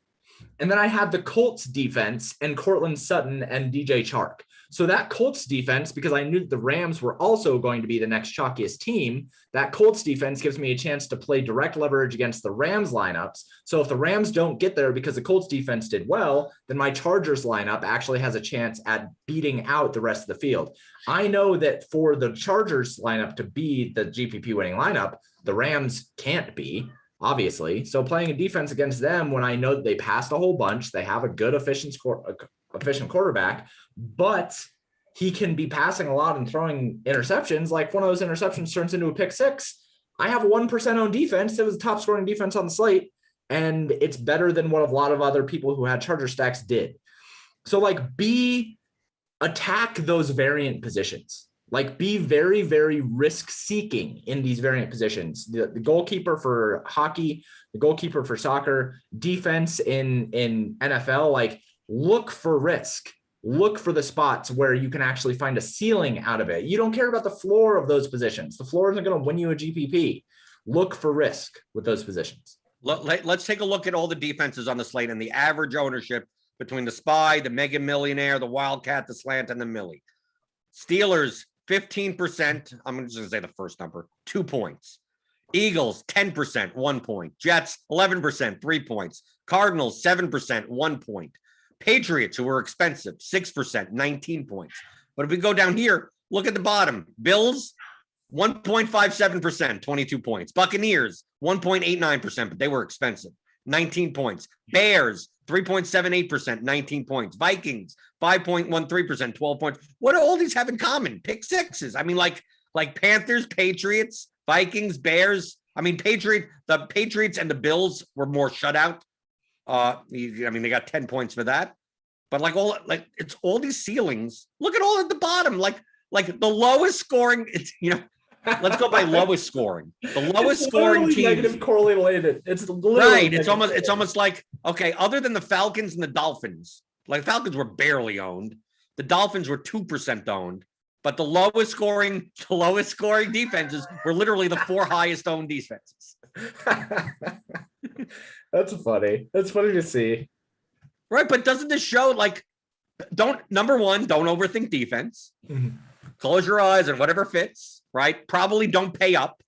And then I had the Colts defense and Cortland Sutton and DJ Chark. So that Colts defense, because I knew that the Rams were also going to be the next chalkiest team, that Colts defense gives me a chance to play direct leverage against the Rams lineups. So if the Rams don't get there because the Colts defense did well, then my Chargers lineup actually has a chance at beating out the rest of the field. I know that for the Chargers lineup to be the GPP winning lineup, the Rams can't be, obviously. So playing a defense against them when I know that they passed a whole bunch, they have a good efficient quarterback, but he can be passing a lot and throwing interceptions. One of those interceptions turns into a pick 6. I have a 1% owned defense. It was the top scoring defense on the slate, and it's better than what a lot of other people who had Charger stacks did. So attack those variant positions. Like, be very, very risk seeking in these variant positions. The goalkeeper for hockey, the goalkeeper for soccer, defense in NFL, like, look for risk. Look for the spots where you can actually find a ceiling out of it. You don't care about the floor of those positions. The floor isn't going to win you a GPP. Look for risk with those positions. Let's take a look at all the defenses on the slate and the average ownership between the SPY, the Mega Millionaire, the Wildcat, the Slant, and the Millie. Steelers, 15%. I'm just going to say the first number, 2 points. Eagles, 10%, 1 point. Jets, 11%, 3 points. Cardinals, 7%, 1 point. Patriots, who were expensive, 6%, 19 points. But if we go down here, look at the bottom. Bills, 1.57%, 22 points. Buccaneers, 1.89%, but they were expensive, 19 points. Bears, 3.78%, 19 points. Vikings, 5.13%, 12 points. What do all these have in common? Pick sixes. I mean, like Panthers, Patriots, Vikings, Bears. I mean, the Patriots and the Bills were more shutout. I mean, they got 10 points for that. But it's all these ceilings. Look at all at the bottom. Like the lowest scoring, let's go by lowest scoring. The lowest scoring team. Negative correlated. It's right. It's almost like, okay, other than the Falcons and the Dolphins, like Falcons were barely owned. The Dolphins were 2% owned, but the lowest scoring defenses were literally the 4 highest owned defenses. That's funny. That's funny to see. Right. But doesn't this show number one, don't overthink defense. Mm-hmm. Close your eyes and whatever fits, right? Probably don't pay up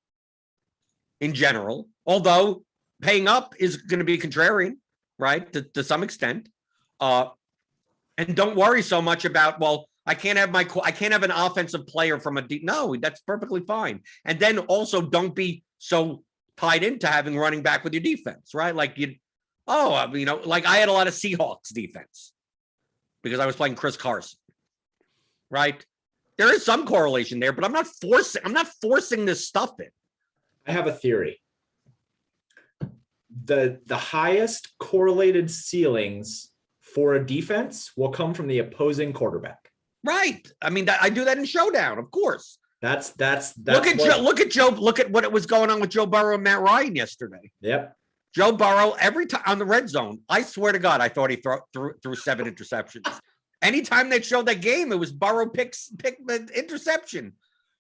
in general, although paying up is going to be contrarian, right? To some extent. And don't worry so much about, well, I can't have an offensive player from no, that's perfectly fine. And then also don't be so tied into having running back with your defense, right? Like like I had a lot of Seahawks defense because I was playing Chris Carson, right? There is some correlation there, but I'm not forcing this stuff in. I have a theory. The highest correlated ceilings for a defense will come from the opposing quarterback. Right. I mean, I do that in Showdown, of course. That's look at Joe. Look at what was going on with Joe Burrow and Matt Ryan yesterday. Yep. Joe Burrow, every time on the red zone, I swear to God, I thought he threw 7 interceptions. Anytime they showed that game, it was Burrow pick the interception.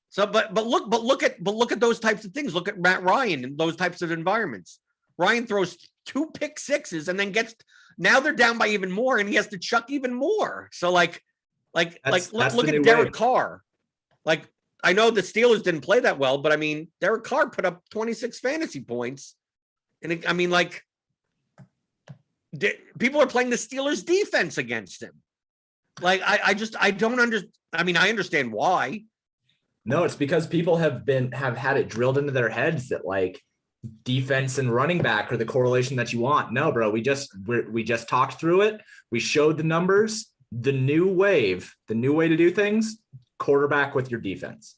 So, but look at those types of things. Look at Matt Ryan in those types of environments. Ryan throws 2 pick sixes and then now they're down by even more, and he has to chuck even more. So look at Derek Carr. Like, I know the Steelers didn't play that well, but I mean, Derek Carr put up 26 fantasy points. And people are playing the Steelers defense against him. Like, I don't understand. I mean, I understand why. No, it's because people have had it drilled into their heads that like defense and running back are the correlation that you want. No, bro, we just talked through it. We showed the numbers. The new way to do things, quarterback with your defense.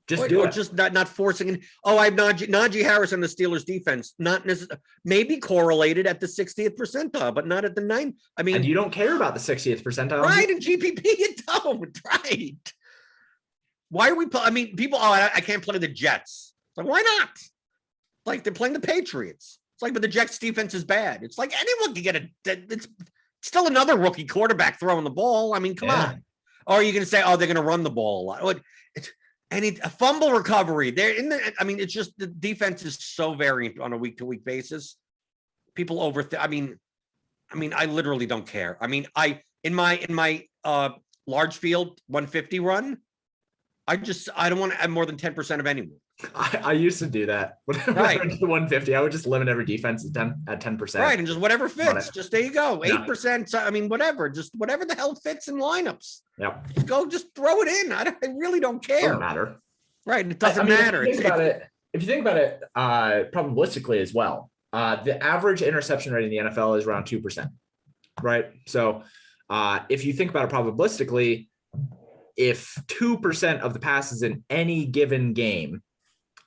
Just not forcing it. Oh, I have Najee Harris on the Steelers defense. Not necessarily, maybe correlated at the 60th percentile, but not at the 9th. I mean, and you don't care about the 60th percentile, right? In GPP, you don't, right? Why are we? I mean, people. Oh, I can't play the Jets. Like, why not? Like, they're playing the Patriots. It's like, but the Jets defense is bad. It's like anyone can get it's still another rookie quarterback throwing the ball. I mean, come on. Or are you going to say, oh, they're going to run the ball a lot? A fumble recovery. It's just the defense is so variant on a week-to-week basis. People overthink. I mean, I literally don't care. I mean, in my large field 150 run, I don't want to have more than 10% of anyone. I used to do that. Right. 150, I would just limit every defense at 10%. Right, and just whatever fits. Just there you go. 8%. I mean, whatever. Just whatever the hell fits in lineups. Yeah. Just throw it in. I really don't care. Doesn't matter. Right. It doesn't matter. If you think about it, probabilistically as well, the average interception rate in the NFL is around 2%. Right. So if you think about it probabilistically, if 2% of the passes in any given game,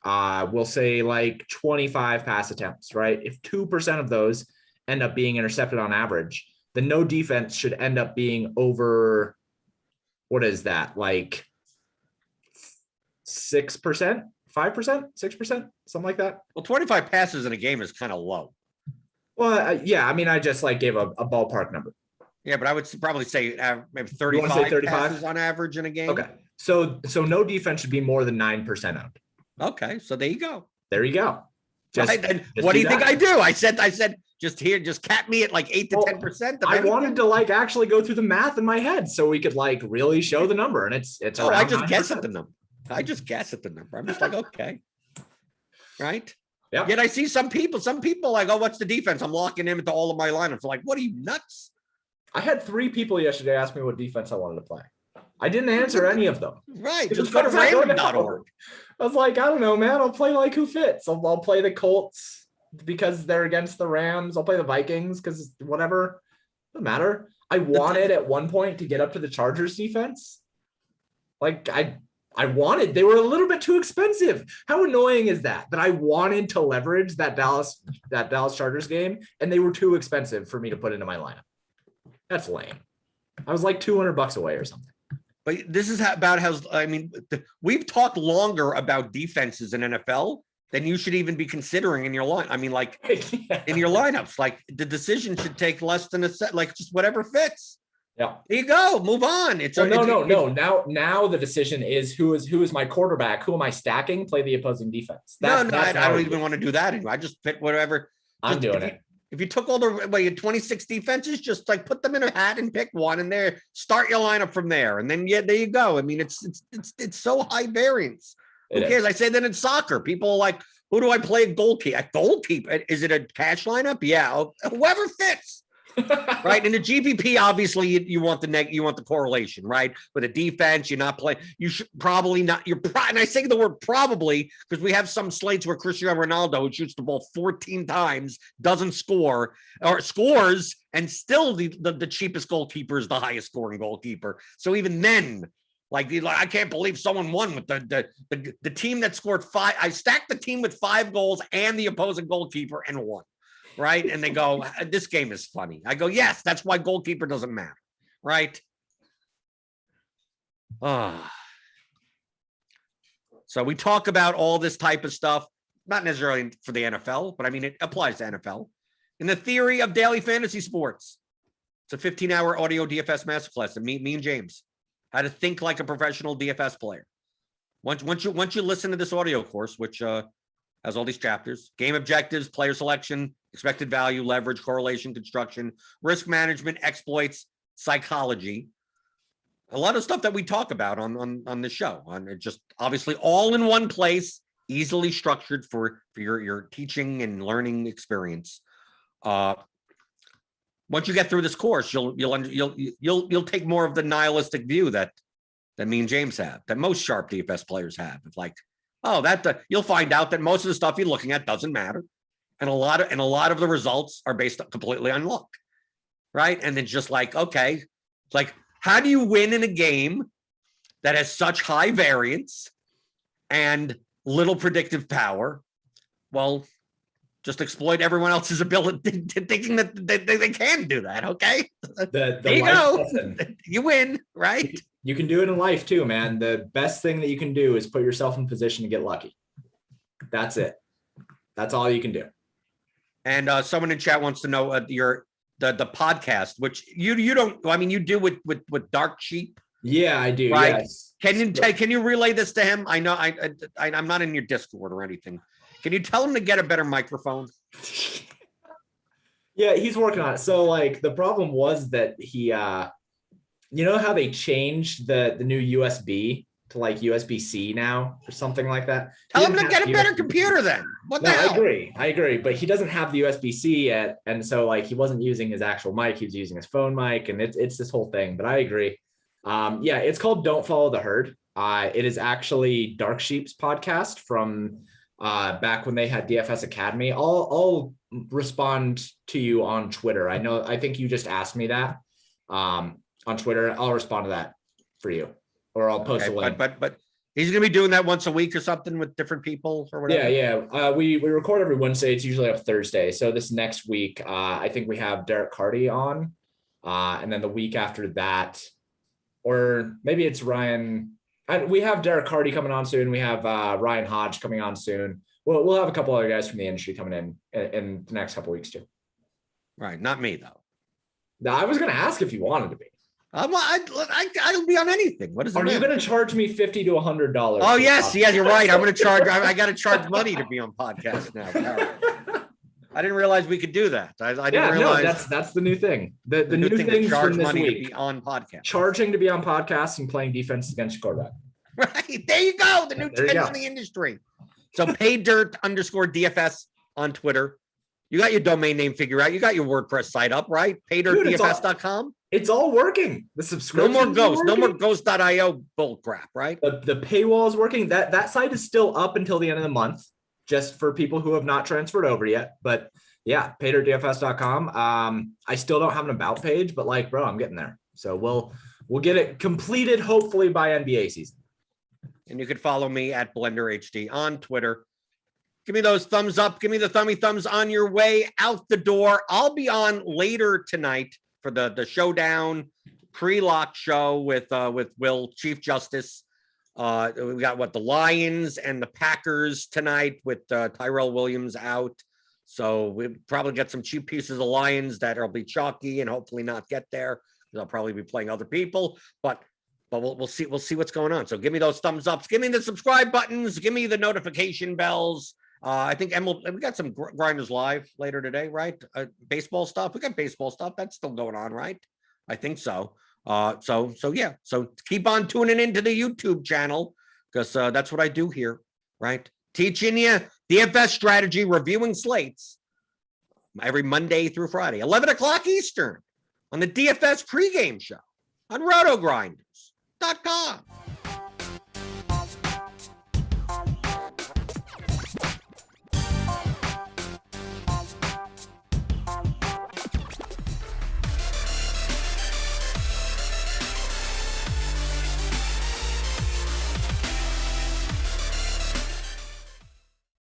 we'll say like 25 pass attempts, right? If 2% of those end up being intercepted on average, then no defense should end up being over, what is that? Like 6%, 5%, 6%, something like that. Well, 25 passes in a game is kind of low. Well, yeah, I mean, I just like gave a ballpark number. Yeah, but I would probably say maybe You wanna say 35 35? passes on average in a game. Okay. So no defense should be more than 9% owned. Okay, so there you go. There you go. Right, then what do you think I do? I said, just cap me at like 8 to 10%. I wanted to like actually go through the math in my head so we could like really show the number, and it's Oh, I just 9%. guess at the number. I'm just like, okay. Right? Yeah. Yet I see some people like, oh, what's the defense? I'm locking him into all of my lineups. Like, what are you, nuts? I had 3 people yesterday ask me what defense I wanted to play. I didn't answer any of them. Right. Just go to random.org. I was like, I don't know, man. I'll play like who fits. I'll play the Colts because they're against the Rams. I'll play the Vikings because whatever. Doesn't matter. I wanted at one point to get up to the Chargers defense. Like I wanted, they were a little bit too expensive. How annoying is that? That I wanted to leverage that Dallas Chargers game and they were too expensive for me to put into my lineup. That's lame. I was like $200 away or something. But this is about how, I mean, we've talked longer about defenses in NFL than you should even be considering in your line. I mean, like in your lineups, like the decision should take less than a set, like just whatever fits. Yeah. There you go. Move on. It's no. Now the decision is who is my quarterback? Who am I stacking? Play the opposing defense. I don't even want to do that anymore. I just fit whatever. I'm doing it. If you took all the 26 defenses, just like put them in a hat and pick one and there, start your lineup from there. And then, yeah, there you go. I mean, it's so high variance. Who cares? I say that in soccer, people are like, who do I play at goalkeeper? At goalkeeper? Is it a cash lineup? Yeah. Whoever fits. Right. In the GPP, obviously you want the correlation, right? With a defense, you're not playing. You should probably not. And I say the word probably because we have some slates where Cristiano Ronaldo, who shoots the ball 14 times, doesn't score or scores, and still the cheapest goalkeeper is the highest scoring goalkeeper. So even then, like I can't believe someone won with the team that scored 5. I stacked the team with 5 goals and the opposing goalkeeper and won. Right. And they go, this game is funny. I go, yes, that's why goalkeeper doesn't matter. Right. So we talk about all this type of stuff, not necessarily for the NFL, but I mean, it applies to NFL. In the theory of daily fantasy sports, it's a 15-hour audio DFS masterclass. And me and James, how to think like a professional DFS player. Once you listen to this audio course, which has all these chapters: game objectives, player selection, expected value, leverage, correlation, construction, risk management, exploits, psychology. A lot of stuff that we talk about on the show. On it, just obviously all in one place, easily structured for your teaching and learning experience. Once you get through this course, you'll take more of the nihilistic view that me and James have, that most sharp DFS players have. It's like, oh, you'll find out that most of the stuff you're looking at doesn't matter. And a lot of the results are based completely on luck. Right. And it's just like, okay, like, how do you win in a game that has such high variance and little predictive power? Well, just exploit everyone else's ability, thinking that they can do that. Okay. There you go. Lesson. You win, right? You can do it in life too, man. The best thing that you can do is put yourself in position to get lucky. That's it. That's all you can do. And someone in chat wants to know the podcast, which you don't. I mean, you do with Dark Sheep. Yeah, I do. Right? Yes. Can you relay this to him? I know I'm not in your Discord or anything. Can you tell him to get a better microphone? Yeah, he's working on it. So like the problem was that he you know how they changed the new USB to like USB-C now or something like that? Tell him to get a better computer then. What the hell? I agree. But he doesn't have the USB-C yet. And so like he wasn't using his actual mic, he was using his phone mic, and it's this whole thing. But I agree. Yeah, it's called Don't Follow the Herd. It is actually Dark Sheep's podcast from back when they had DFS Academy. I'll respond to you on Twitter. I think you just asked me that on Twitter. I'll respond to that for you, or I'll post a link. But he's gonna be doing that once a week or something with different people or whatever. Yeah. We record every Wednesday. It's usually up Thursday. So this next week, I think we have Derek Carty on, and then the week after that, or maybe it's Ryan And we have Derek Hardy coming on soon. We have Ryan Hodge coming on soon. We'll have a couple other guys from the industry coming in the next couple weeks too. Right, not me though. Now, I was going to ask if you wanted to be. I'll be on anything. What is it? Are you going to charge me $50 to $100? Oh yes, you're right. I'm going to charge. I got to charge money to be on podcast now. I didn't realize we could do that. I didn't realize that's the new thing. The new thing things to charge from this money week. to be on podcast. Charging to be on podcasts and playing defense against your quarterback. Right there, you go. The new trend in the industry. So paydirt_DFS on Twitter. You got your domain name figured out. You got your WordPress site up, right? Paydirtdfs.com. It's all working. The subscription. No more ghosts. No more ghost.io bull crap, right? The paywall is working. That site is still up until the end of the month, just for people who have not transferred over yet. But yeah, paydirtdfs.com. I still don't have an about page, but like, bro, I'm getting there. So we'll get it completed hopefully by NBA season. And you can follow me at BlenderHD on Twitter. Give me those thumbs up. Give me the thumbs on your way out the door. I'll be on later tonight for the showdown pre-lock show with Will, Chief Justice. We got the Lions and the Packers tonight with Tyrell Williams out. So we probably get some cheap pieces of Lions that will be chalky and hopefully not get there. I'll probably be playing other people, but we'll see. We'll see what's going on. So give me those thumbs ups. Give me the subscribe buttons. Give me the notification bells. I think we got some Grinders live later today, right? Baseball stuff. We got baseball stuff that's still going on, right? I think so. So yeah. So keep on tuning into the YouTube channel because that's what I do here, right? Teaching you DFS strategy, reviewing slates every Monday through Friday, 11 o'clock Eastern on the DFS pregame show on RotoGrinders.com.